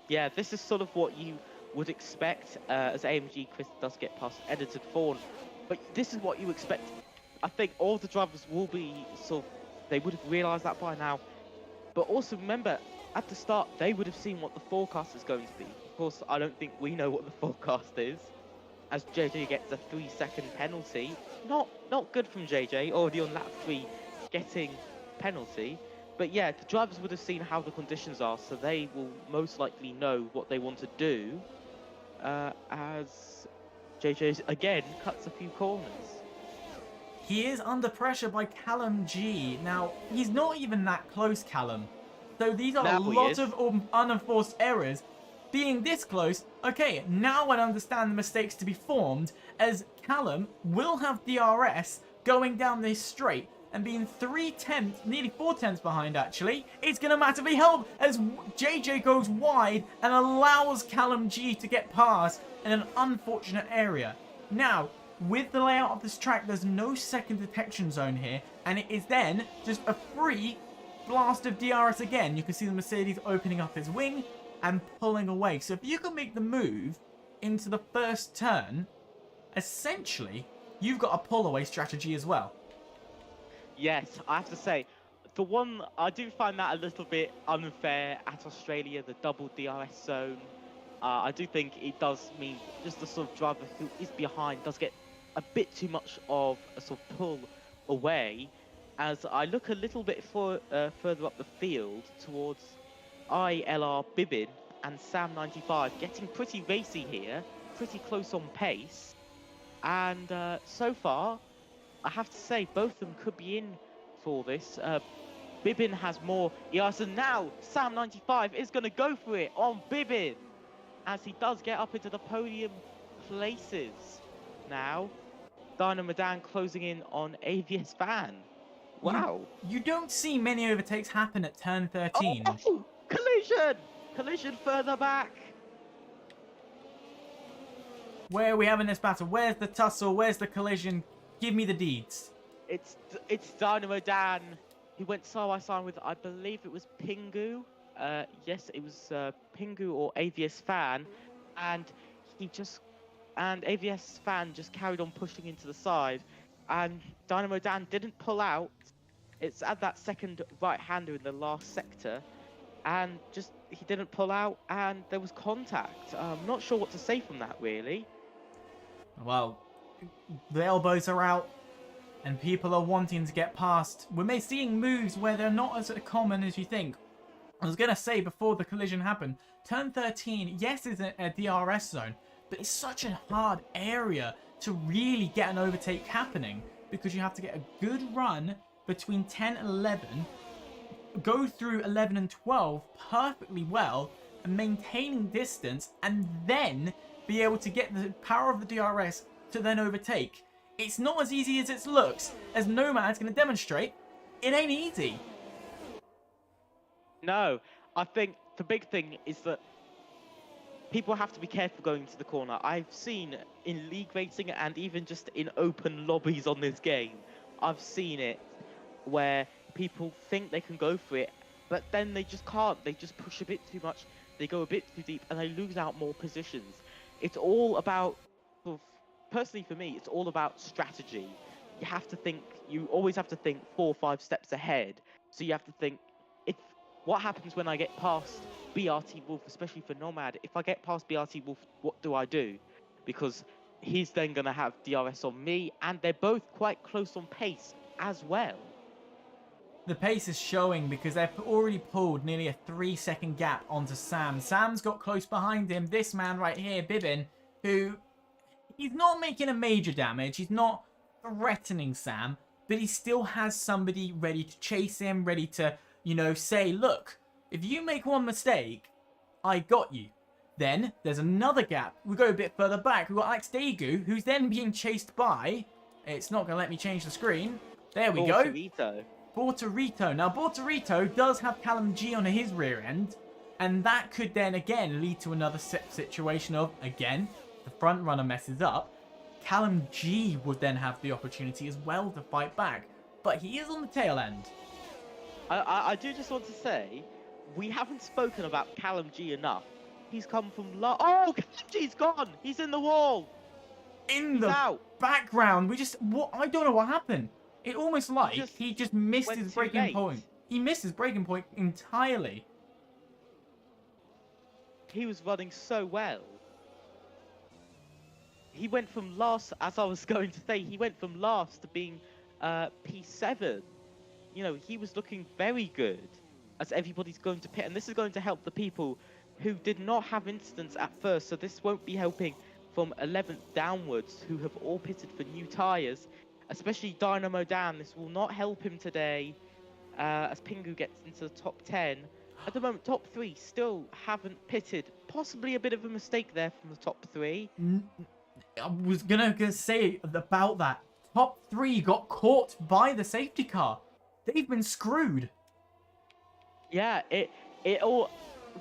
Yeah, this is sort of what you would expect as AMG Chris does get past Edited Fawn. But this is what you expect. I think all the drivers will be they would have realised that by now. But also remember, at the start, they would have seen what the forecast is going to be. Of course, I don't think we know what the forecast is, as JJ gets a 3-second penalty. Not good from JJ, already on lap 3 getting penalty. But yeah, the drivers would have seen how the conditions are, so they will most likely know what they want to do, as JJ again cuts a few corners. He is under pressure by Callum G. Now, he's not even that close, Callum. So these are a lot of unenforced errors. Being this close, okay, now I understand the mistakes to be formed, as Callum will have DRS going down this straight, and being 3/10, nearly 4/10 behind actually, it's going to massively help as JJ goes wide and allows Callum G to get past in an unfortunate area. Now, with the layout of this track, there's no second detection zone here, and it is then just a free blast of DRS again. You can see the Mercedes opening up his wing and pulling away. So if you can make the move into the first turn, essentially, you've got a pull away strategy as well. Yes, I have to say, the one, I do find that a little bit unfair at Australia, the double DRS zone. I do think it does mean just the sort of driver who is behind does get a bit too much of a sort of pull away. As I look a little bit further up the field towards ILR Bibbin and Sam 95, getting pretty racy here, pretty close on pace. And so far, I have to say, both of them could be in for this. Bibbin has more ERS, and now Sam 95 is going to go for it on Bibbin, as he does get up into the podium places. Now, Dynamo Dan closing in on AVS Fan. Wow. You don't see many overtakes happen at turn 13. Oh, collision! Collision further back. Where are we having this battle? Where's the tussle? Where's the collision? Give me the deeds. It's Dynamo Dan, who went side by side with, I believe it was Pingu. Yes, it was Pingu or AVS Fan, and AVS Fan just carried on pushing into the side, and Dynamo Dan didn't pull out. It's at that second right-hander in the last sector, and he didn't pull out, and there was contact. I'm not sure what to say from that, really. Well, the elbows are out, and people are wanting to get past. We're seeing moves where they're not as common as you think. I was going to say before the collision happened, turn 13, yes, is a DRS zone, but it's such a hard area to really get an overtake happening, because you have to get a good run between 10 and 11, go through 11 and 12 perfectly well, and maintaining distance, and then be able to get the power of the DRS to then overtake. It's not as easy as it looks, as Nomad's going to demonstrate. It ain't easy. No, I think the big thing is that people have to be careful going to the corner. I've seen in league racing and even just in open lobbies on this game, I've seen it where people think they can go for it, but then they just can't. They just push a bit too much, they go a bit too deep, and they lose out more positions. It's all about, personally for me, it's all about strategy. You have to think, you always have to think 4 or 5 steps ahead. So you have to think, what happens when I get past BRT Wolf, especially for Nomad? If I get past BRT Wolf, what do I do? Because he's then going to have DRS on me, and they're both quite close on pace as well. The pace is showing because they've already pulled nearly a 3-second gap onto Sam. Sam's got close behind him. This man right here, Bibbin, who, he's not making a major damage. He's not threatening Sam, but he still has somebody ready to chase him, ready to, you know, say, look, if you make one mistake, I got you. Then there's another gap. We go a bit further back. We've got Alex Daegu, who's then being chased by, it's not going to let me change the screen. There we go. Bortorito. Now, Bortorito does have Callum G on his rear end, and that could then, again, lead to another situation of, again, the front runner messes up. Callum G would then have the opportunity as well to fight back, but he is on the tail end. I do just want to say, we haven't spoken about Callum G enough. He's come from oh, Callum G's gone! He's in the wall! In the background, I don't know what happened. It almost like he just missed his breaking point. He missed his breaking point entirely. He was running so well. He went from last, as I was going to say, he went from last to being P7. You know, he was looking very good as everybody's going to pit. And this is going to help the people who did not have incidents at first. So this won't be helping from 11th downwards, who have all pitted for new tyres. Especially Dynamo Dan, this will not help him today as Pingu gets into the top 10. At the moment, top 3 still haven't pitted. Possibly a bit of a mistake there from the top 3. I was gonna say about that. Top 3 got caught by the safety car. They've been screwed. Yeah, it all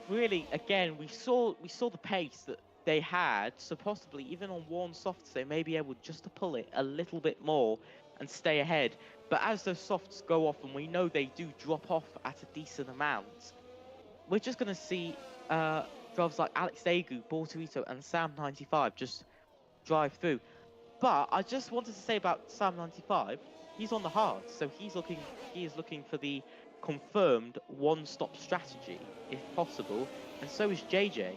really, again, we saw the pace that they had, so possibly even on worn softs they may be able just to pull it a little bit more and stay ahead. But as those softs go off, and we know they do drop off at a decent amount, we're just going to see drivers like Alex Daegu, Bortorito and Sam95 just drive through. But I just wanted to say about Sam95, he's on the hard, so he is looking for the confirmed one-stop strategy if possible, and so is JJ.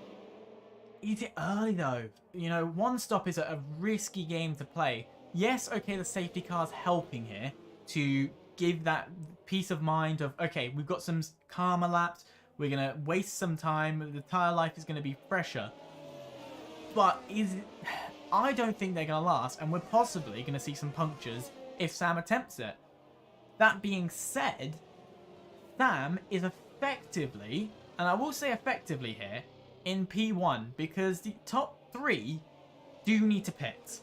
He did early though. You know, one stop is a risky game to play. Yes, okay, the safety car's helping here to give that peace of mind of, okay, we've got some karma laps, we're going to waste some time, the tyre life is going to be fresher. But I don't think they're going to last, and we're possibly going to see some punctures if Sam attempts it. That being said, Sam is effectively, and I will say effectively here, in P1, because the top 3 do need to pit.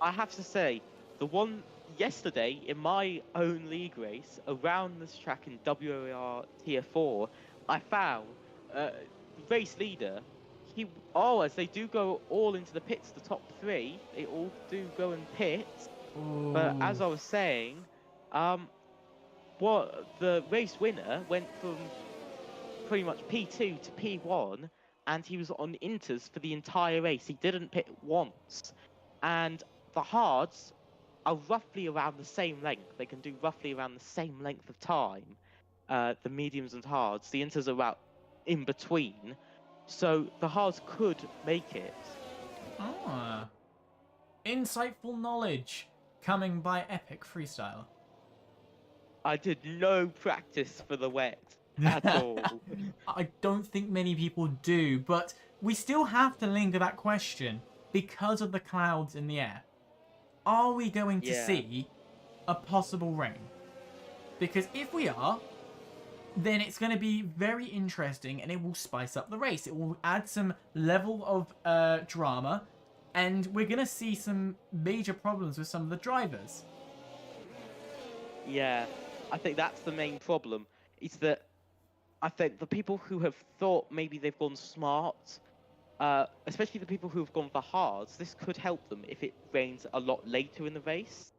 I have to say, the one yesterday in my own league race around this track in WOR Tier 4, I found race leader, as they do go all into the pits, the top 3, they all do go and pit. Ooh. But as I was saying, the race winner went from pretty much P2 to P1, and he was on inters for the entire race. He didn't pit once. And the hards are roughly around the same length. They can do roughly around the same length of time. The mediums and hards. The inters are about in between. So the hards could make it. Ah. Insightful knowledge coming by Epic Freestyle. I did no practice for the wet at all. I don't think many people do, but we still have to link that question. because of the clouds in the air. Are we going to Yeah. see a possible rain? Because if we are, then it's going to be very interesting and it will spice up the race. It will add some level of drama, and we're going to see some major problems with some of the drivers. Yeah, I think that's the main problem. Is that I think the people who have thought maybe they've gone smart, especially the people who have gone for hards, this could help them if it rains a lot later in the race,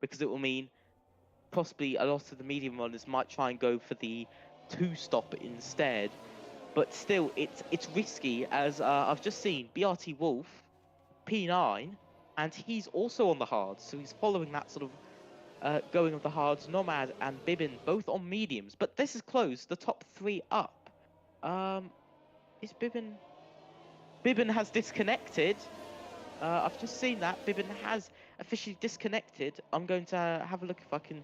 because it will mean possibly a lot of the medium runners might try and go for the 2-stop instead. But still, it's risky, as I've just seen BRT Wolf, P9, and he's also on the hards, so he's following that sort of going of the hards. Nomad and Bibbin both on mediums, but this is close. The top 3 up. Is Bibbin? Bibbin has disconnected. I've just seen that Bibbin has officially disconnected. I'm going to have a look if I can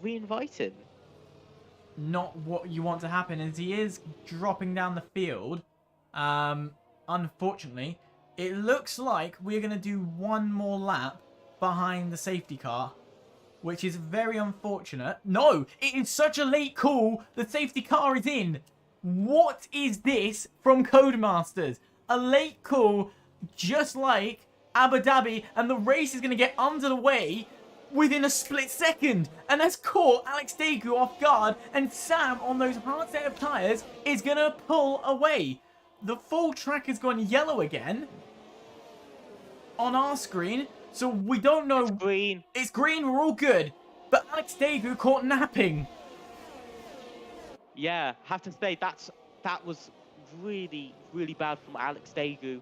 re-invite him. Not what you want to happen, as he is dropping down the field. Unfortunately, it looks like we're going to do one more lap behind the safety car, which is very unfortunate. No, it is such a late call. The safety car is in. What is this from Codemasters? A late call, just like Abu Dhabi, and the race is going to get underway within a split second. And that's caught Alex Daegu off guard, and Sam on those hard set of tyres is going to pull away. The full track has gone yellow again on our screen, so we don't know. It's green. It's green, we're all good. But Alex Daegu caught napping. Yeah, have to say that was really, really bad from Alex Daegu.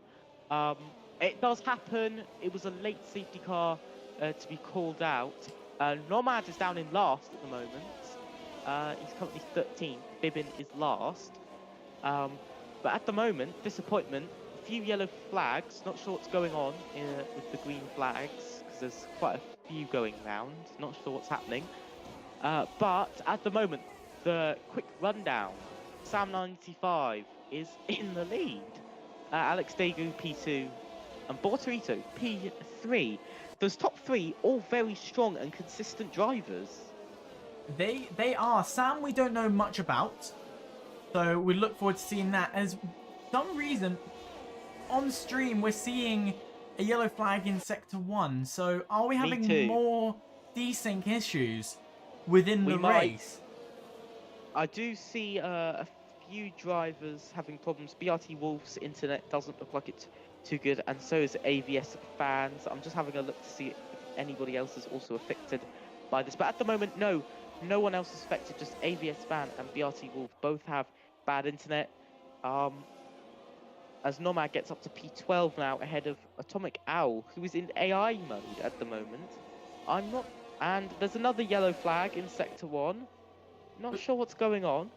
It does happen. It was a late safety car to be called out. Nomad is down in last at the moment. He's currently 13th. Bibbin is last. But at the moment, disappointment. A few yellow flags. Not sure what's going on with the green flags, because there's quite a few going round. Not sure what's happening. But at the moment, the quick rundown. Sam 95 is in the lead. Alex Daegu P2 and Bortorito P3. Those top 3 all very strong and consistent drivers. They are. Sam we don't know much about, so we look forward to seeing that. As some reason on stream we're seeing a yellow flag in sector 1, so are we having more desync issues within the race? I do see a few drivers having problems. BRT Wolf's internet doesn't look like it's too good, and so is AVS fans. I'm just having a look to see if anybody else is also affected by this. But at the moment, no one else is affected. Just AVS fan and BRT Wolf both have bad internet. As Nomad gets up to P12 now, ahead of Atomic Owl, who is in AI mode at the moment. And there's another yellow flag in Sector 1. Not sure what's going on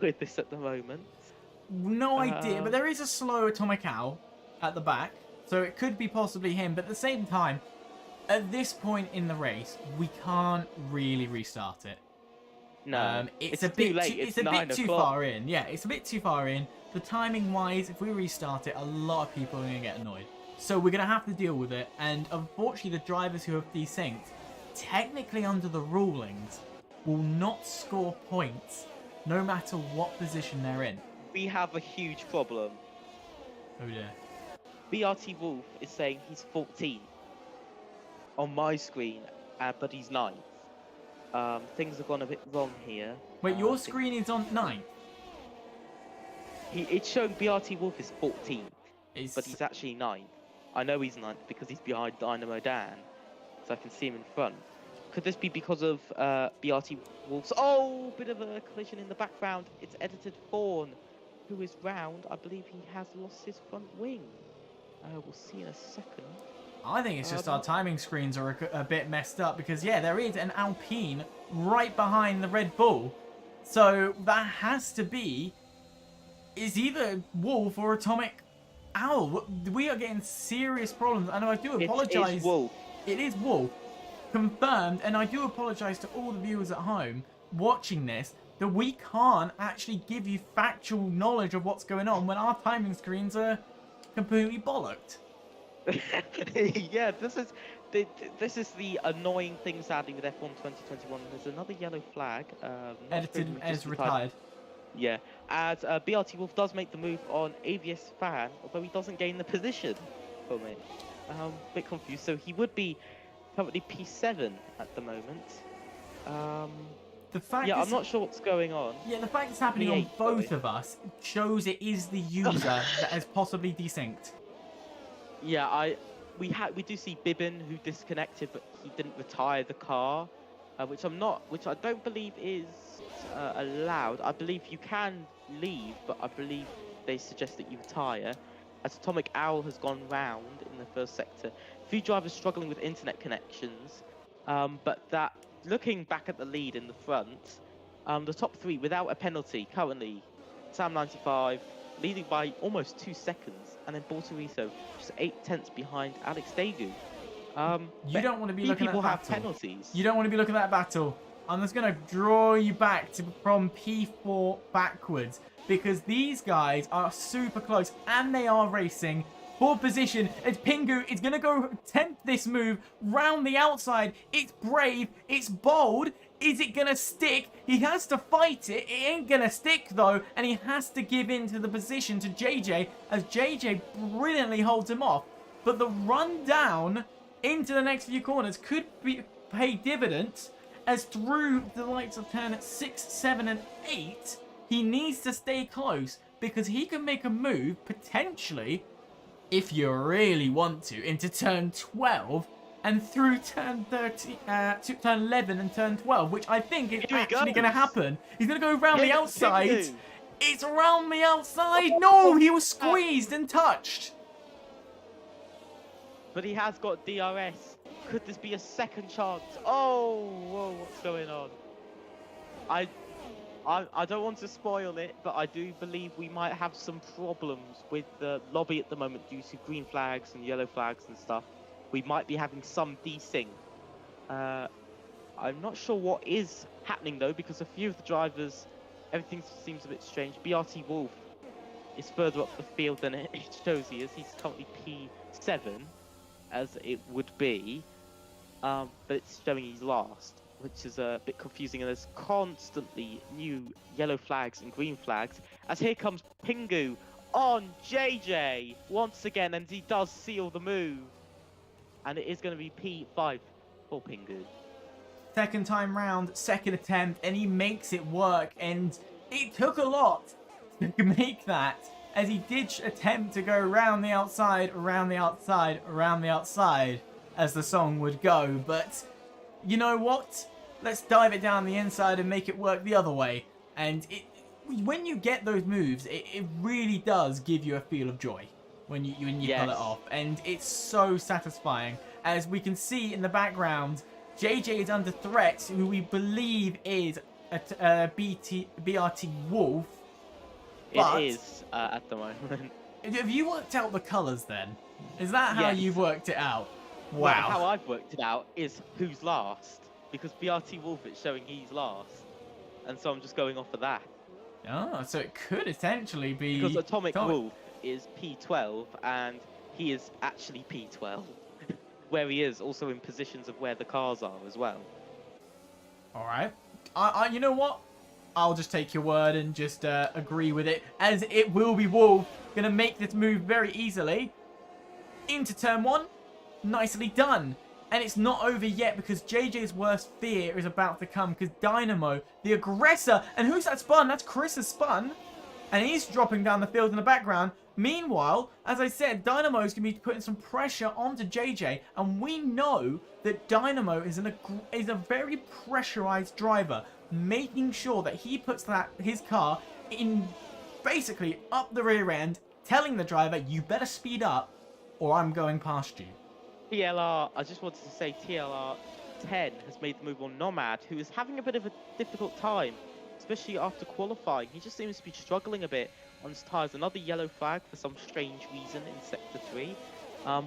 with this at the moment. No idea, but there is a slow Atomic Owl at the back, so it could be possibly him. But at the same time, at this point in the race, we can't really restart it. No, it's a bit late. It's a bit too far in. Yeah, it's a bit too far in. The timing wise, if we restart it, a lot of people are going to get annoyed. So we're going to have to deal with it. And unfortunately, the drivers who have desynced, technically under the rulings, will not score points no matter what position they're in. We have a huge problem. Oh dear. BRT Wolf is saying he's 14th on my screen, but he's 9th. Things have gone a bit wrong here. Wait, your screen is on 9th? It's showing BRT Wolf is 14th, but he's actually 9th. I know he's 9th because he's behind Dynamo Dan, so I can see him in front. Could this be because of BRT Wolf's... Oh, bit of a collision in the background. It's Edited Fawn, who is round. I believe he has lost his front wing. We'll see in a second. I think it's just our timing screens are a bit messed up, because, yeah, there is an Alpine right behind the Red Bull. So that has to be... is either Wolf or Atomic Owl. We are getting serious problems. I know I do apologise. It is Wolf. It is Wolf. Confirmed. And I do apologise to all the viewers at home watching this, that we can't actually give you factual knowledge of what's going on when our timing screens are completely bollocked. Yeah, this is the annoying thing, sadly, with F1 2021. There's another yellow flag. Not sure Edited who as just retired. Yeah, as BRT Wolf does make the move on AVS Fan, although he doesn't gain the position from it. Bit confused. So he would be currently P7 at the moment. The fact Yeah, is, I'm not sure what's going on. yeah, the fact it's happening on P8, both sorry. of us shows it is the user that has possibly desynced. Yeah, we do see Bibbin who disconnected, but he didn't retire the car, which I don't believe is allowed. I believe you can leave, but I believe they suggest that you retire. As Atomic Owl has gone round in the first sector, a few drivers struggling with internet connections, but that looking back at the lead in the front, the top three without a penalty currently, Sam 95 leading by almost 2 seconds, and then Bortorito just 8/10 behind Alex Dagu. You don't want to be few looking at people that have battle. penalties. You don't want to be looking at that battle. I'm just going to draw you back from P4 backwards, because these guys are super close and they are racing for position as Pingu is going to go attempt this move round the outside. It's brave, it's bold. Is it going to stick? He has to fight it. It ain't going to stick though, and he has to give in to the position to JJ as JJ brilliantly holds him off. But the run down into the next few corners could pay dividends, as through the likes of turn 6, 7 and 8, he needs to stay close because he can make a move potentially, if you really want to, into turn 12 and through turn 11 and turn 12, which I think is actually going to happen. He's going to go around the outside. It's around the outside. No, he was squeezed and touched. But he has got DRS. Could this be a second chance? Oh, whoa, what's going on? I don't want to spoil it, but I do believe we might have some problems with the lobby at the moment due to green flags and yellow flags and stuff. We might be having some desync. I'm not sure what is happening though, because a few of the drivers, everything seems a bit strange. BRT Wolf is further up the field than it shows he is. He's currently P7, as it would be, but it's showing he's last, which is a bit confusing, and there's constantly new yellow flags and green flags, as here comes Pingu on JJ once again, and he does seal the move, and it is going to be P5 for Pingu. Second time round, second attempt, and he makes it work, and it took a lot to make that, as he did attempt to go around the outside, around the outside, around the outside, as the song would go, but you know what? Let's dive it down the inside and make it work the other way. And when you get those moves, it really does give you a feel of joy when you pull it off, and it's so satisfying. As we can see in the background, JJ is under threat, who we believe is BRT Wolf. But it is at the moment. Have you worked out the colours then? Is that how Yes. you've worked it out? Wow. Well, how I've worked it out is who's last, because BRT Wolf is showing he's last, and so I'm just going off of that. Oh, so it could essentially be... Because Atomic Wolf is P12, and he is actually P12, where he is also in positions of where the cars are as well. Alright. You know what? I'll just take your word and just agree with it, as it will be Wolf going to make this move very easily. Into turn 1. Nicely done. And it's not over yet, because JJ's worst fear is about to come, because Dynamo, the aggressor, and who's that spun? That's Chris's spun. And he's dropping down the field in the background. Meanwhile, as I said, Dynamo is going to be putting some pressure onto JJ, and we know that Dynamo is a very pressurized driver, making sure that he puts his car in basically up the rear end, telling the driver, you better speed up or I'm going past you. TLR, I just wanted to say TLR 10 has made the move on Nomad, who is having a bit of a difficult time, especially after qualifying. He just seems to be struggling a bit on his tyres. Another yellow flag for some strange reason in Sector 3.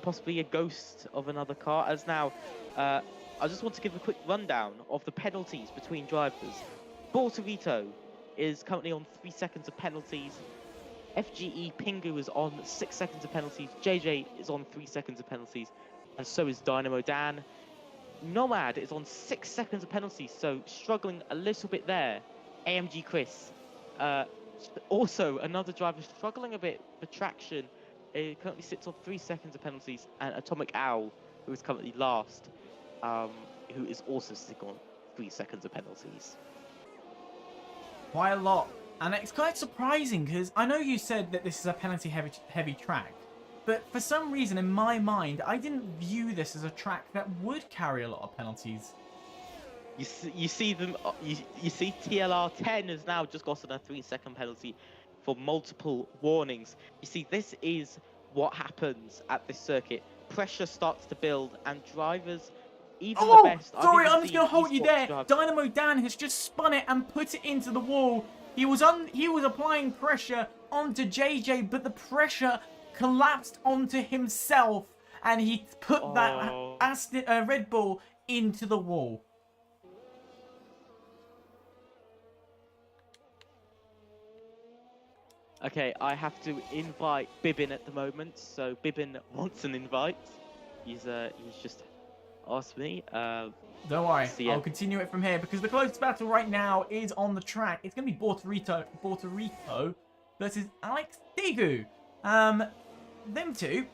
Possibly a ghost of another car. As now, I just want to give a quick rundown of the penalties between drivers. Bortorito is currently on 3 seconds of penalties. FGE Pingu is on 6 seconds of penalties. JJ is on 3 seconds of penalties. And so is Dynamo Dan. Nomad is on 6 seconds of penalties, so struggling a little bit there. AMG Chris, also another driver struggling a bit for traction. He currently sits on 3 seconds of penalties. And Atomic Owl, who is currently last, who is also sitting on 3 seconds of penalties. Quite a lot. And it's quite surprising because I know you said that this is a penalty heavy track, but for some reason in my mind, I didn't view this as a track that would carry a lot of penalties. You see them. You see TLR 10 has now just gotten a 3-second penalty for multiple warnings. You see, this is what happens at this circuit. Pressure starts to build, and drivers, even the best. Sorry, I'm just gonna hold you there. Dynamo Dan has just spun it and put it into the wall. He was applying pressure onto JJ, but the pressure collapsed onto himself, and he put that Red Bull into the wall. Okay, I have to invite Bibbin at the moment, so Bibbin wants an invite. He's just asked me. Don't worry, I'll continue it from here because the closest battle right now is on the track. It's going to be Puerto Rico versus Alex Degu. Them two,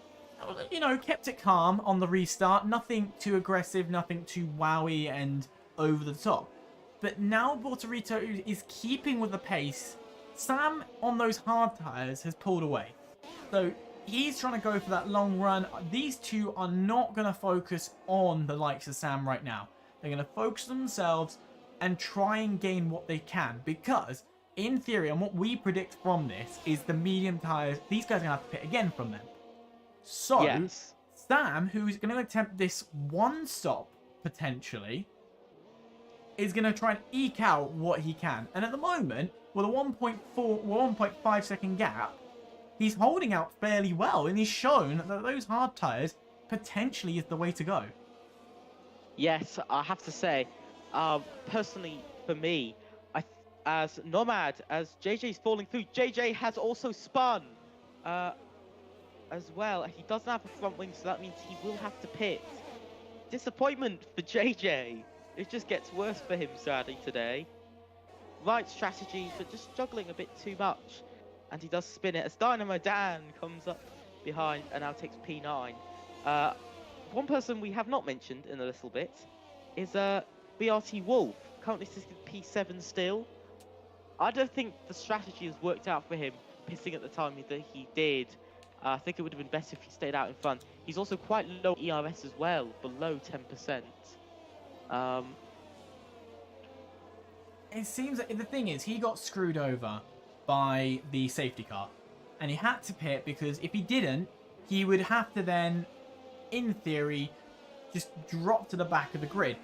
you know, kept it calm on the restart. Nothing too aggressive, nothing too wowy and over the top. But now Puerto Rico is keeping with the pace. Sam, on those hard tyres, has pulled away. So he's trying to go for that long run. These two are not going to focus on the likes of Sam right now. They're going to focus on themselves and try and gain what they can. Because, in theory, and what we predict from this, is the medium tyres, these guys are going to have to pit again from them. So, yes. Sam, who's going to attempt this one stop, potentially, is going to try and eke out what he can. And at the moment, with a 1.5 second gap, he's holding out fairly well, and he's shown that those hard tyres potentially is the way to go. Yes, I have to say, personally for me, as Nomad, as JJ's falling through, JJ has also spun as well. He doesn't have a front wing, so that means he will have to pit. Disappointment for JJ. It just gets worse for him, sadly, today. Right strategy, but just juggling a bit too much. And he does spin it as Dynamo Dan comes up behind and now takes P9. One person we have not mentioned in a little bit is BRT Wolf, currently sitting P7 still. I don't think the strategy has worked out for him, pissing at the time that he did. I think it would have been better if he stayed out in front. He's also quite low ERS as well, below 10%. It seems that the thing is, he got screwed over by the safety car. And he had to pit because if he didn't, he would have to then, in theory, just drop to the back of the grid.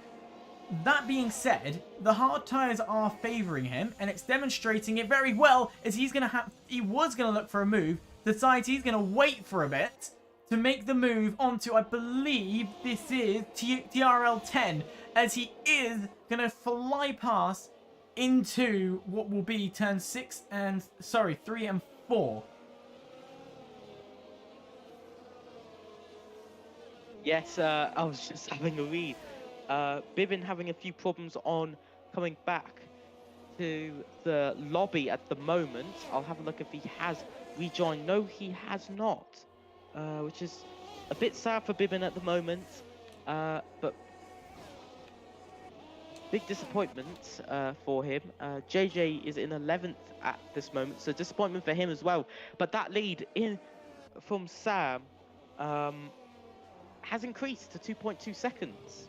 That being said, the hard tyres are favouring him, and it's demonstrating it very well as he was going to look for a move, decides he's going to wait for a bit to make the move onto, I believe this is TRL 10, as he is going to fly past into what will be turn 3 and 4. Yes, I was just having a read. Bibbin having a few problems on coming back to the lobby at the moment. I'll have a look if he has rejoined. No, he has not, which is a bit sad for Bibbin at the moment, but big disappointment for him. JJ is in 11th at this moment, so disappointment for him as well. But that lead in from Sam has increased to 2.2 seconds.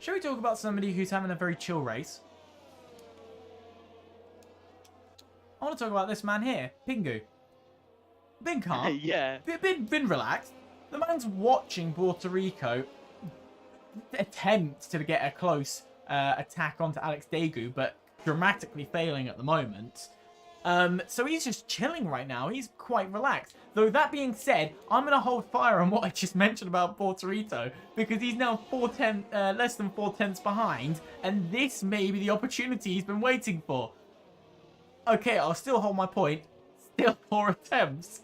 Shall we talk about somebody who's having a very chill race? I want to talk about this man here, Pingu. Been calm. Yeah. Been relaxed. The man's watching Puerto Rico attempt to get a close attack onto Alex Degu, but dramatically failing at the moment. So he's just chilling right now. He's quite relaxed. Though that being said, I'm going to hold fire on what I just mentioned about Puerto Rico, because he's now less than 4/10 behind, and this may be the opportunity he's been waiting for. Okay, I'll still hold my point. still 4 attempts.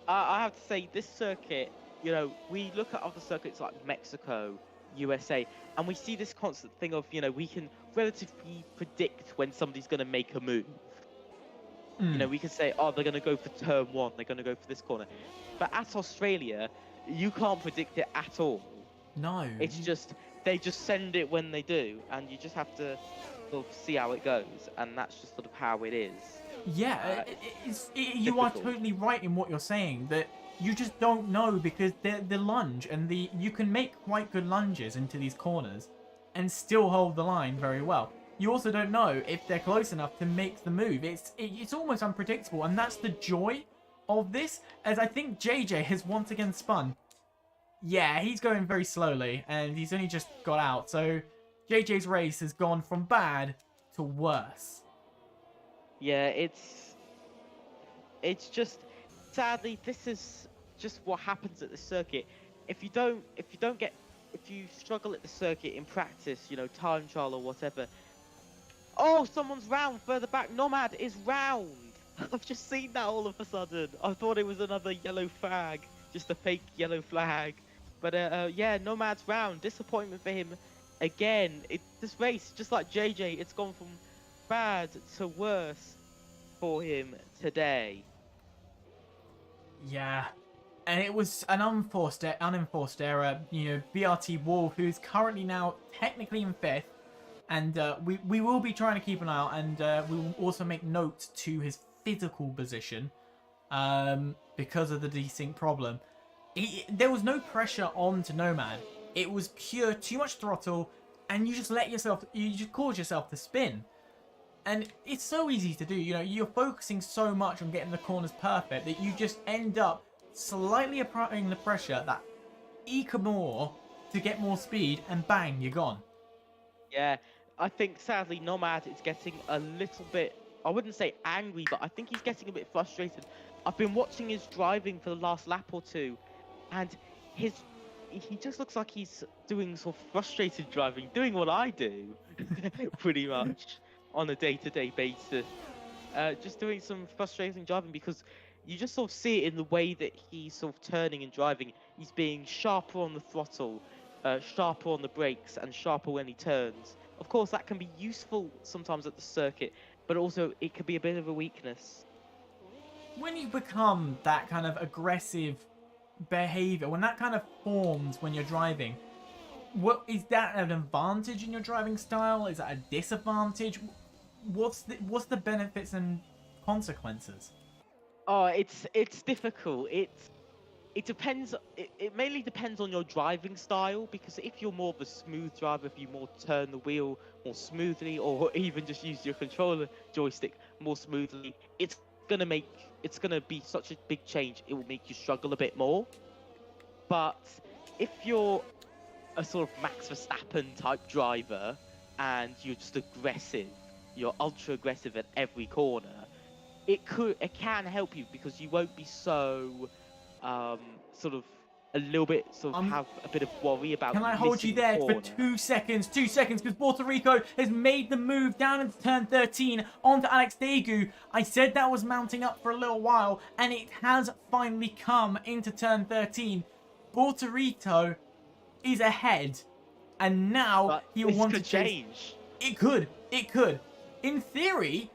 I have to say, this circuit, you know, we look at other circuits like Mexico, USA, and we see this constant thing of, you know, we can relatively predict when somebody's going to make a move. You know, we can say, oh, they're going to go for turn 1, they're going to go for this corner. But at Australia, you can't predict it at all. No. It's just, they just send it when they do, and you just have to sort of see how it goes, and that's just sort of how it is. Yeah, you are totally right in what you're saying, that you just don't know, because the lunge and you can make quite good lunges into these corners and still hold the line very well. You also don't know if they're close enough to make the move. It's almost unpredictable, and that's the joy of this, as I think JJ has once again spun. Yeah, he's going very slowly, and he's only just got out, so JJ's race has gone from bad to worse. Yeah, it's just, sadly, this is just what happens at the circuit. If you struggle at the circuit in practice, you know, time trial or whatever. Oh, someone's round further back. Nomad is round. I've just seen that all of a sudden. I thought it was another yellow flag, just a fake yellow flag. But yeah, Nomad's round. Disappointment for him again. This race, just like JJ, it's gone from bad to worse for him today. Yeah, and it was an unenforced error. You know, BRT WOR, who's currently now technically in 5th, and we will be trying to keep an eye out, and we will also make note to his physical position because of the desync problem. There was no pressure on to Nomad. It was pure too much throttle, and you just cause yourself to spin. And it's so easy to do, you know, you're focusing so much on getting the corners perfect that you just end up slightly applying the pressure, that eke more to get more speed, and bang, you're gone. Yeah, I think sadly Nomad is getting a little bit, I wouldn't say angry, but I think he's getting a bit frustrated. I've been watching his driving for the last lap or two, and he just looks like he's doing sort of frustrated driving, doing what I do, pretty much, on a day-to-day basis. Just doing some frustrating driving, because you just sort of see it in the way that he's sort of turning and driving. He's being sharper on the throttle, sharper on the brakes, and sharper when he turns. Of course, that can be useful sometimes at the circuit, but also it can be a bit of a weakness. When you become that kind of aggressive behavior, when that kind of forms when you're driving, what is that an advantage in your driving style? Is that a disadvantage? What's the benefits and consequences? Oh, it's difficult. It depends. It mainly depends on your driving style, because if you're more of a smooth driver, if you more turn the wheel more smoothly, or even just use your controller joystick more smoothly, it's gonna be such a big change. It will make you struggle a bit more. But if you're a sort of Max Verstappen type driver and you're just aggressive, you're ultra aggressive at every corner, it can help you, because you won't be so sort of a little bit have a bit of worry about. Can I hold you there for 2 seconds? 2 seconds, because Puerto Rico has made the move down into turn 13 onto Alex Daegu. I said that was mounting up for a little while, and it has finally come into turn 13. Puerto Rico is ahead, and now but he wants to change. It could. In theory,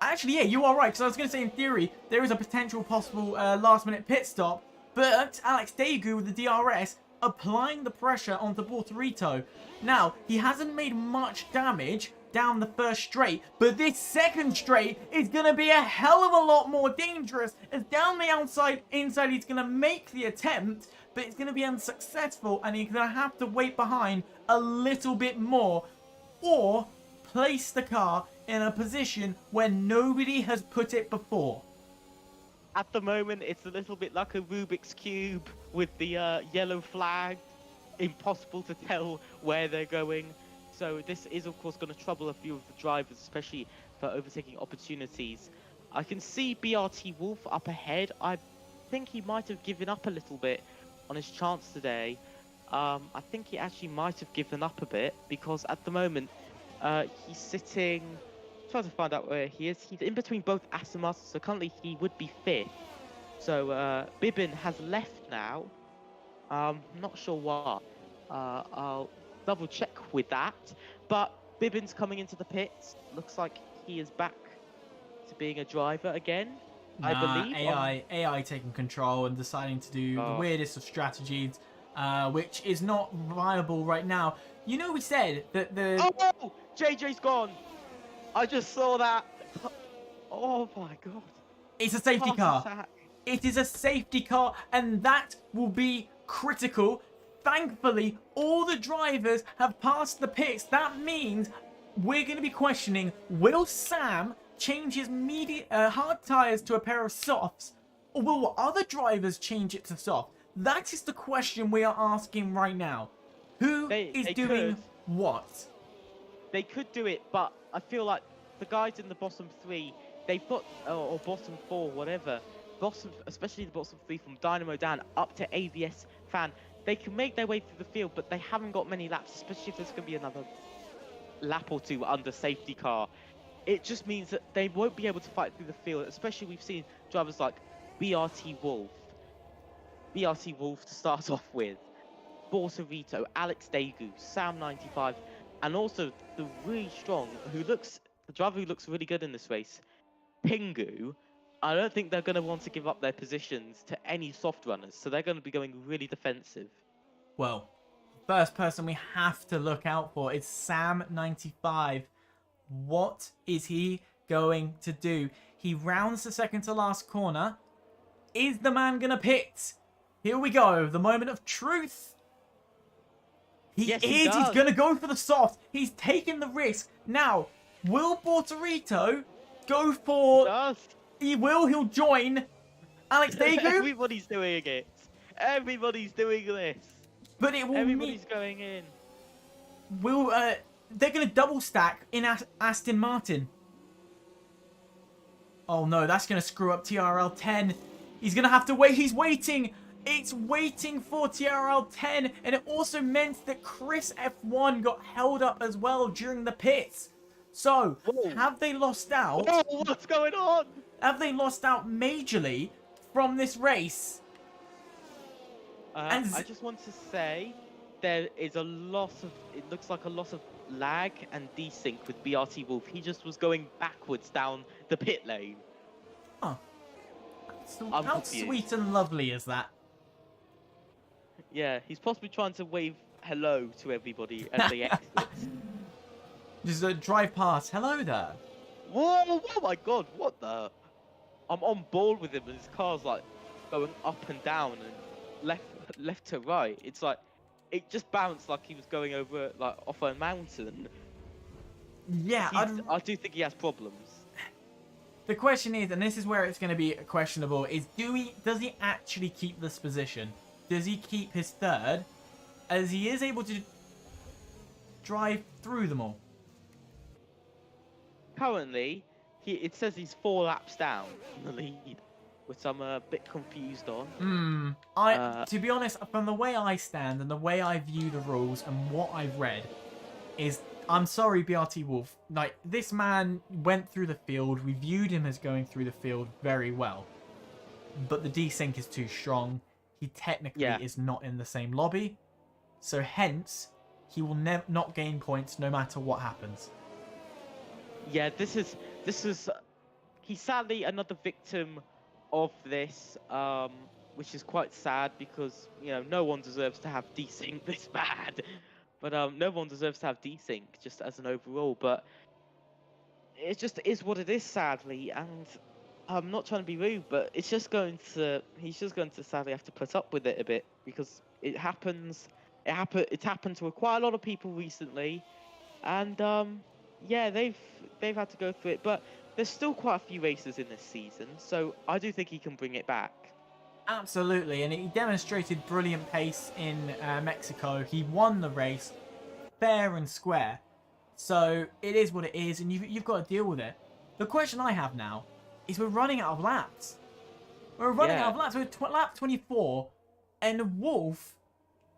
actually, yeah, you are right, because I was going to say in theory, there is a potential possible last-minute pit stop, but Alex Daegu with the DRS applying the pressure onto Puerto Rico. Now, he hasn't made much damage down the first straight, but this second straight is going to be a hell of a lot more dangerous, as down the inside he's going to make the attempt, but it's going to be unsuccessful, and he's going to have to wait behind a little bit more, or place the car in a position where nobody has put it before. At the moment, it's a little bit like a Rubik's Cube with the yellow flag. Impossible to tell where they're going. So this is, of course, going to trouble a few of the drivers, especially for overtaking opportunities. I can see BRT Wolf up ahead. I think he might have given up a little bit on his chance today. I think he actually might have given up a bit, because at the moment, he's sitting trying to find out where he is. He's in between both Aston Martins, so currently he would be 5th. So Bibbin has left now. Not sure why. I'll double check with that. But Bibbin's coming into the pits. Looks like he is back to being a driver again. I believe. AI taking control and deciding to do the weirdest of strategies, which is not viable right now. You know, we said that the... Oh! JJ's gone! I just saw that. Oh my god. It's a safety car. It is a safety car, and that will be critical. Thankfully, all the drivers have passed the pits. That means we're going to be questioning, will Sam change his hard tyres to a pair of softs, or will other drivers change it to soft? That is the question we are asking right now. Who is doing what? They could do it, but I feel like the guys in the bottom 3, they put, or bottom 4, whatever, especially the bottom 3 from Dynamo down up to AVS Fan, they can make their way through the field, but they haven't got many laps, especially if there's going to be another lap or 2 under safety car. It just means that they won't be able to fight through the field, especially we've seen drivers like BRT Wolf to start off with, Bortorito, Alex Dagu, Sam95, and also the really strong, the driver who looks really good in this race, Pingu. I don't think they're going to want to give up their positions to any soft runners, so they're going to be going really defensive. Well, first person we have to look out for is Sam95. What is he going to do? He rounds the second to last corner. Is the man going to pit? Here we go. The moment of truth. He is. He's going to go for the soft. He's taking the risk. Now, will Bortorito go for... He will. He'll join Alex Dagu. Everybody's doing it. Everybody's doing this. But it will Everybody's going in. Will they're going to double stack in Aston Martin. Oh no, that's going to screw up TRL 10. He's going to have to wait. He's waiting. It's waiting for TRL 10. And it also meant that Chris F1 got held up as well during the pits. So, have they lost out? Oh, what's going on? Have they lost out majorly from this race? I just want to say there is a loss of, it looks like a loss of lag and desync with BRT Wolf. He just was going backwards down the pit lane. Oh. How sweet and lovely is that? Yeah, he's possibly trying to wave hello to everybody as they exit. Just drive past. Hello there. Whoa, oh my god, what the? I'm on board with him and his car's like going up and down and left to right. It's like, it just bounced like he was going over like off a mountain. Yeah, I do think he has problems. The question is, and this is where it's going to be questionable, is does he actually keep this position? Does he keep his third, as he is able to drive through them all? Currently, it says he's 4 laps down in the lead, which I'm a bit confused on. To be honest, from the way I stand and the way I view the rules and what I've read, is I'm sorry, BRT Wolf. Like, this man went through the field. We viewed him as going through the field very well, but the desync is too strong. He technically is not in the same lobby, so hence he will not gain points no matter what happens. Yeah, this is he's sadly another victim of this, which is quite sad because, you know, no one deserves to have desync this bad. But no one deserves to have desync just as an overall. But it just is what it is, sadly. And I'm not trying to be rude, but it's just he's just going to sadly have to put up with it a bit because it happens. It's happened to quite a lot of people recently, and yeah, they've had to go through it. But there's still quite a few races in this season, so I do think he can bring it back. Absolutely, and he demonstrated brilliant pace in Mexico. He won the race fair and square. So it is what it is, and you've got to deal with it. The question I have now is we're running out of laps. We're running out of laps. We're lap 24, and Wolf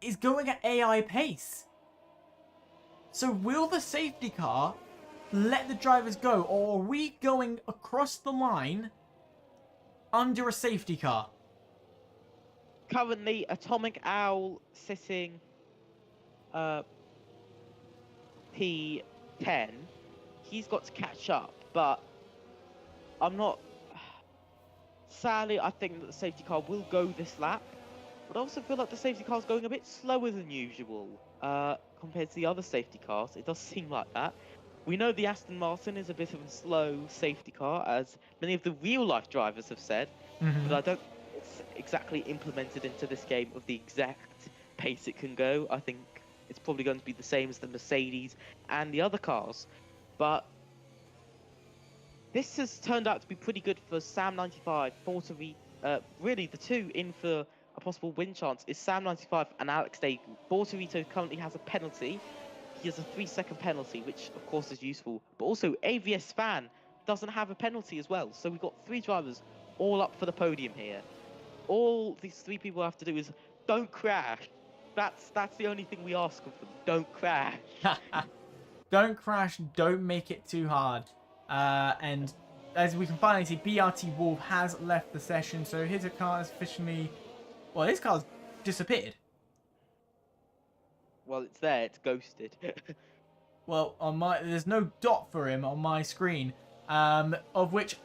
is going at AI pace. So will the safety car let the drivers go, or are we going across the line under a safety car? Currently, Atomic Owl sitting P10. He's got to catch up, but I'm not... Sadly, I think that the safety car will go this lap, but I also feel like the safety car is going a bit slower than usual compared to the other safety cars. It does seem like that. We know the Aston Martin is a bit of a slow safety car, as many of the real-life drivers have said, but I don't think it's exactly implemented into this game of the exact pace it can go. I think it's probably going to be the same as the Mercedes and the other cars, but this has turned out to be pretty good for Sam 95, really the two in for a possible win chance is Sam 95 and Alex Daegu. Bortorito currently has a penalty. He has a 3-second penalty, which of course is useful, but also AVS Fan doesn't have a penalty as well. So we've got 3 drivers all up for the podium here. All these 3 people have to do is don't crash. That's the only thing we ask of them. Don't crash. Don't crash, don't make it too hard. And as we can finally see, BRT Wolf has left the session, so his car is officially... Well, his car's disappeared. Well, it's there, it's ghosted. Well, there's no dot for him on my screen, of which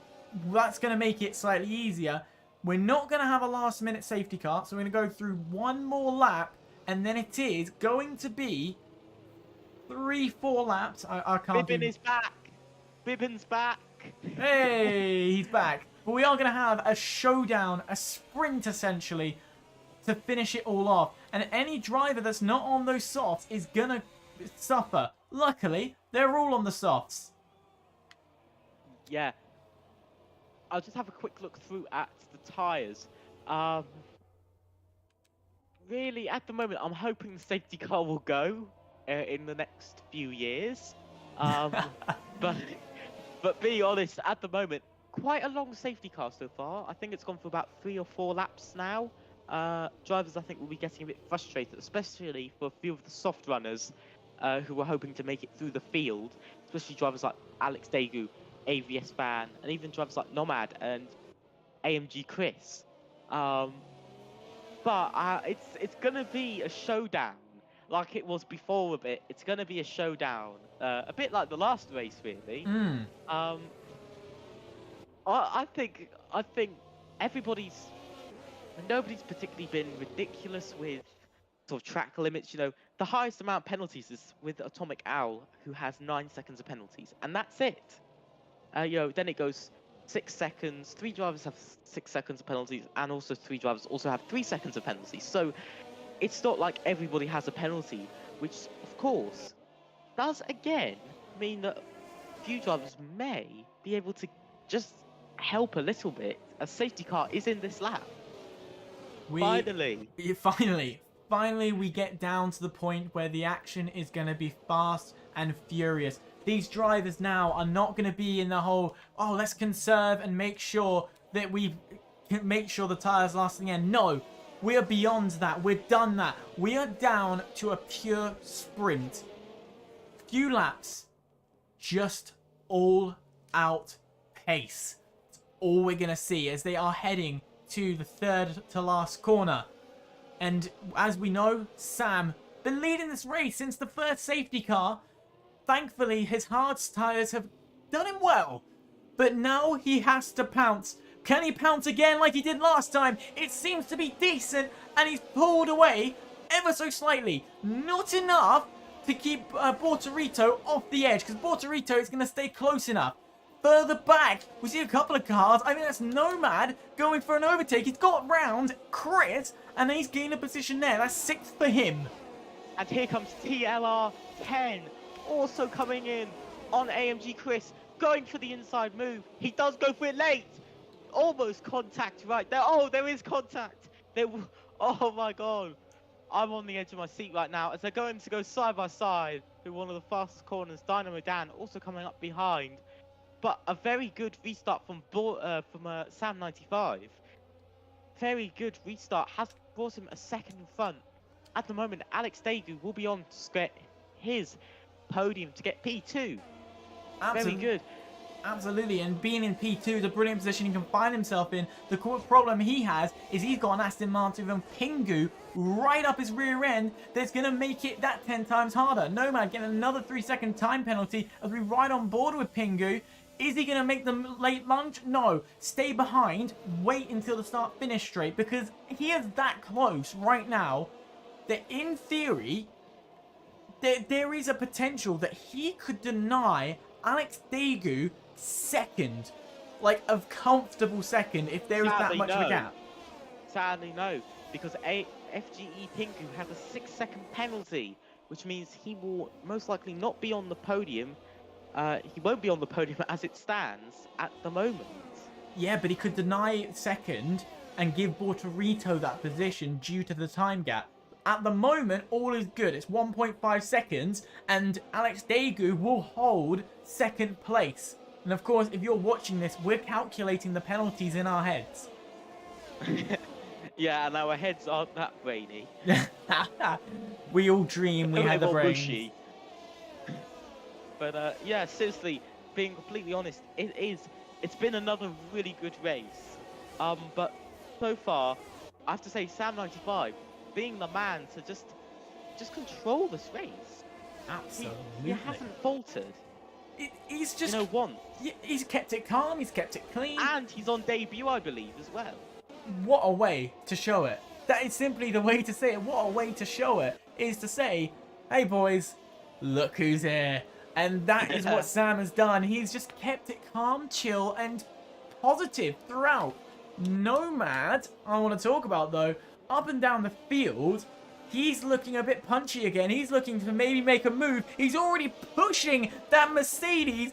that's going to make it slightly easier. We're not going to have a last-minute safety car, so we're going to go through one more lap, and then it is going to be 3-4 laps. I can't... Bibbin is back. Bibbin's back. Hey, he's back. But we are going to have a showdown, a sprint essentially, to finish it all off. And any driver that's not on those softs is going to suffer. Luckily, they're all on the softs. Yeah. I'll just have a quick look through at the tyres. Really, at the moment, I'm hoping the safety car will go in the next few years. But being honest, at the moment, quite a long safety car so far. I think it's gone for about 3 or 4 laps now. Drivers, I think, will be getting a bit frustrated, especially for a few of the soft runners who were hoping to make it through the field, especially drivers like Alex Daegu, AVS Fan, and even drivers like Nomad and AMG Chris. But it's going to be a showdown like it was before a bit. It's going to be a showdown, a bit like the last race, really. I think nobody's particularly been ridiculous with sort of track limits. You know, the highest amount of penalties is with Atomic Owl, who has 9 seconds of penalties, and that's it. You know, then it goes 6 seconds. 3 drivers have 6 seconds of penalties, and also 3 drivers also have 3 seconds of penalties. So it's not like everybody has a penalty, which of course does again mean that few drivers may be able to just help a little bit. A safety car is in this lap. Finally we get down to the point where the action is going to be fast and furious. These drivers now are not going to be in the whole, oh, let's conserve and make sure that we make sure the tires last in the end. No, we are beyond that. We're done that. We are down to a pure sprint. Few laps, just all out pace. That's all we're going to see as they are heading to the 3rd to last corner. And as we know, Sam, been leading this race since the first safety car. Thankfully, his hard tyres have done him well. But now he has to pounce. Can he pounce again like he did last time? It seems to be decent, and he's pulled away ever so slightly. Not enough to keep Bortorito off the edge, because Bortorito is going to stay close enough. Further back, we see a couple of cars. I think that's Nomad going for an overtake. He's got round Chris, and he's gained a position there. That's 6th for him. And here comes TLR 10, also coming in on AMG Chris, going for the inside move. He does go for it late. Almost contact right there. Oh, there is contact. Oh my god. I'm on the edge of my seat right now as they're going to go side by side through one of the fastest corners. Dynamo Dan also coming up behind. But a very good restart from Sam 95. Very good restart. Has brought him a second in front. At the moment, Alex Daegu will be on to get his podium to get P2. Very good. Absolutely, and being in P2 is a brilliant position he can find himself in. The problem he has is he's got an Aston Martin and Pingu right up his rear end that's going to make it that 10 times harder. Nomad getting another 3-second time penalty as we ride on board with Pingu. Is he going to make the late lunge? No. Stay behind. Wait until the start-finish straight because he is that close right now that in theory there is a potential that he could deny Alex Daegu second, like a comfortable second if there is that much of a gap. Sadly no, because FGE Pingu has a 6-second penalty, which means he will most likely not be on the podium. He won't be on the podium as it stands at the moment. Yeah, but he could deny second and give Bortorito that position due to the time gap. At the moment, all is good. It's 1.5 seconds, and Alex Daegu will hold second place. And of course, if you're watching this, we're calculating the penalties in our heads. Yeah, and our heads aren't that brainy. We all dream we had the brains. Bushy. But yeah, seriously, being completely honest, it's been another really good race. But so far, I have to say, Sam 95 being the man to just control this race. Absolutely. He hasn't faltered. He's just, once. He's kept it calm, he's kept it clean. And he's on debut, I believe, as well. What a way to show it. That is simply the way to say it. What a way to show it is to say, hey boys, look who's here. And that is what Sam has done. He's just kept it calm, chill, and positive throughout. Nomad, I want to talk about though, up and down the field, he's looking a bit punchy again. He's looking to maybe make a move. He's already pushing that Mercedes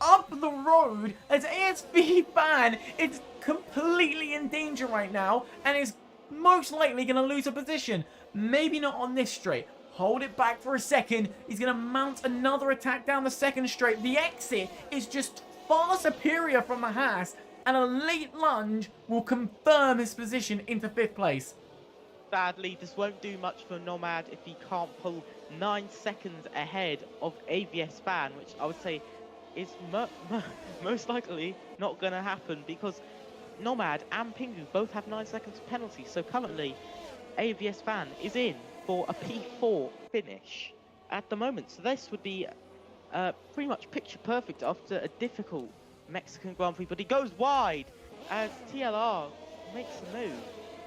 up the road as ASV Fan is completely in danger right now and is most likely going to lose a position. Maybe not on this straight. Hold it back for a second. He's going to mount another attack down the second straight. The exit is just far superior from the Haas, and a late lunge will confirm his position into 5th place. Sadly, this won't do much for Nomad if he can't pull 9 seconds ahead of AVS Fan, which I would say is most likely not going to happen because Nomad and Pingu both have 9 seconds penalty. So currently, AVS Fan is in for a P4 finish at the moment. So this would be pretty much picture perfect after a difficult Mexican Grand Prix. But he goes wide as TLR makes a move.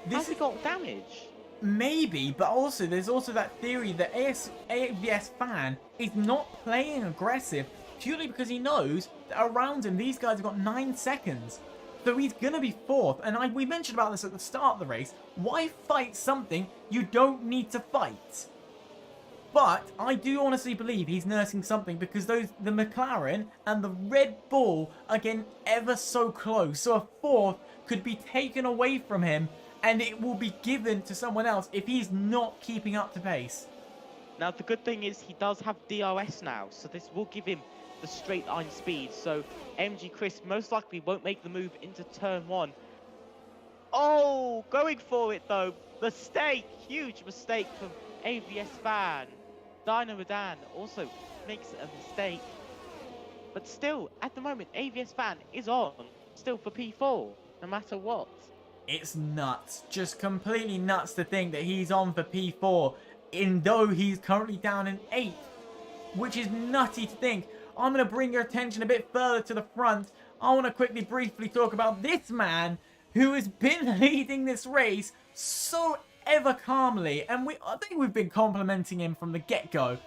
Has he got damage? Maybe, but also there's also that theory that AVS Fan is not playing aggressive purely because he knows that around him these guys have got 9 seconds. So he's going to be 4th. And we mentioned about this at the start of the race. Why fight something you don't need to fight? But I do honestly believe he's nursing something because the McLaren and the Red Bull are getting ever so close. So a 4th could be taken away from him and it will be given to someone else if he's not keeping up to pace. Now, the good thing is he does have DRS now, so this will give him the straight line speed. So MG Chris most likely won't make the move into turn 1. Oh, going for it though. Mistake, huge mistake from AVS Fan. Dino Redan also makes a mistake. But still, at the moment, AVS Fan is on, still for P4, no matter what. It's nuts. Just completely nuts to think that he's on for P4, though he's currently down in 8th. Which is nutty to think. I'm going to bring your attention a bit further to the front. I want to quickly, briefly talk about this man who has been leading this race so ever calmly. And I think we've been complimenting him from the get-go.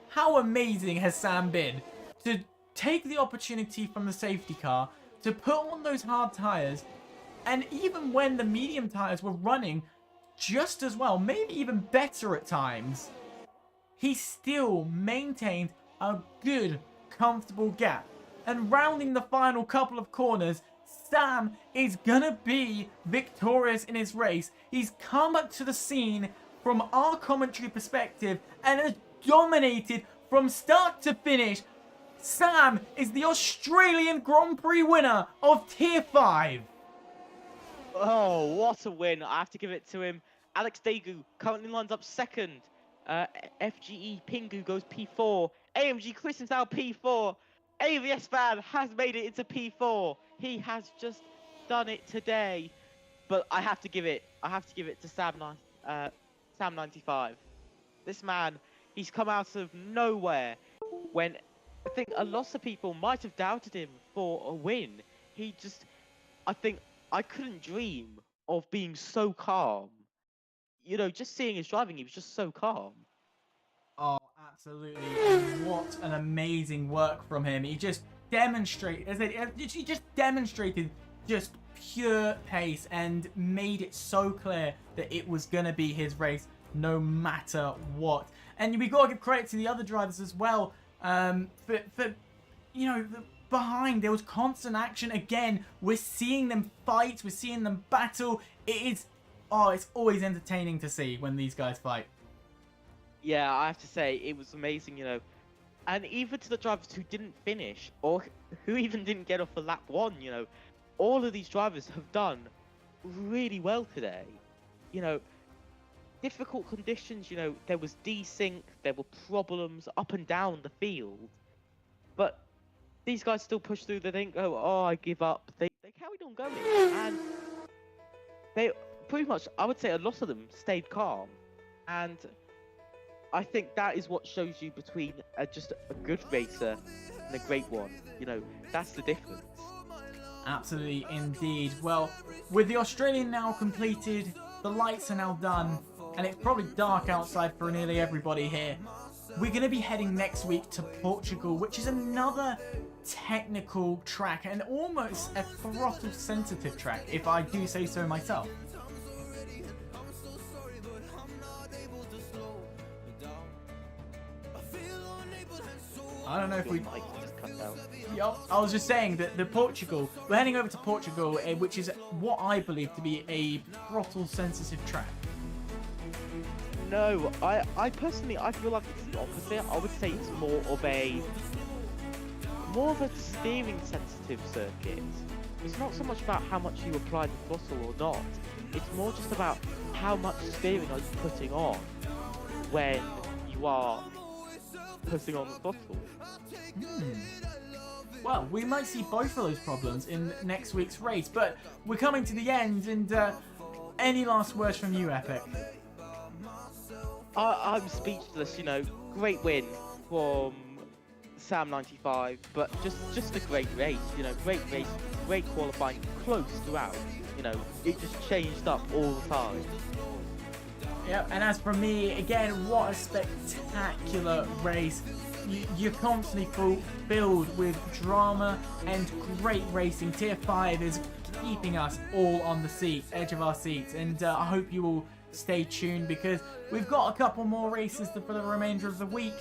How amazing has Sam been to take the opportunity from the safety car to put on those hard tyres. And even when the medium tyres were running just as well, maybe even better at times, he still maintained a good, comfortable gap. And rounding the final couple of corners, Sam is gonna be victorious in his race. He's come up to the scene from our commentary perspective and has dominated from start to finish. Sam is the Australian Grand Prix winner of Tier 5. Oh, what a win. I have to give it to him. Alex Daegu currently lines up 2nd. FGE Pingu goes P4. AMG Chris is now P4. AVS fan has made it into P4. He has just done it today. But I have to give it to Sam 95. This man, he's come out of nowhere when I think a lot of people might have doubted him for a win. I think I couldn't dream of being so calm. You know, just seeing his driving, he was just so calm. Oh, absolutely. And what an amazing work from him. He just demonstrated, just pure pace and made it so clear that it was going to be his race no matter what. And we got to give credit to the other drivers as well. For you know, behind there was constant action. Again, we're seeing them fight, we're seeing them battle. It's always entertaining to see when these guys fight. Yeah, I have to say, it was amazing, you know. And even to the drivers who didn't finish, or who even didn't get off for lap 1, you know, all of these drivers have done really well today. You know, difficult conditions, you know, there was desync, there were problems up and down the field. But these guys still pushed through, they didn't go, oh, I give up. They carried on going. And they pretty much, I would say a lot of them stayed calm. And I think that is what shows you between just a good racer and a great one. You know, that's the difference. Absolutely, indeed. Well, with the Australian now completed, the lights are now done, and it's probably dark outside for nearly everybody here. We're going to be heading next week to Portugal, which is another technical track and almost a throttle-sensitive track, if I do say so myself. I don't know if we... Yep, I was just saying that Portugal, we're heading over to Portugal, which is what I believe to be a throttle-sensitive track. No, I personally, I feel like it's the opposite. I would say it's more of a steering-sensitive circuit. It's not so much about how much you apply the throttle or not. It's more just about how much steering are you putting on when you are putting on the throttle. Well, we might see both of those problems in next week's race, but we're coming to the end, and any last words from you, Epic? I'm speechless, you know. Great win from Sam 95, but just a great race, you know. Great race, great qualifying, close throughout. You know, it just changed up all the time. Yep, and as for me, again, what a spectacular race. You're constantly filled with drama and great racing. Tier 5 is keeping us all on the edge of our seats, and I hope you will stay tuned because we've got a couple more races for the remainder of the week.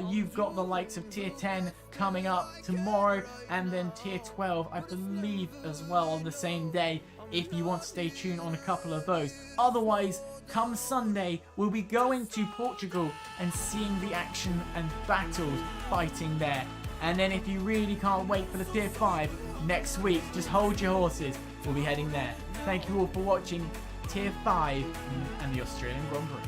You've got the likes of Tier 10 coming up tomorrow, and then Tier 12, I believe, as well on the same day, if you want to stay tuned on a couple of those. Otherwise, come Sunday, we'll be going to Portugal and seeing the action and battles fighting there. And then if you really can't wait for the Tier 5 next week, just hold your horses. We'll be heading there. Thank you all for watching Tier 5 and the Australian Grand Prix.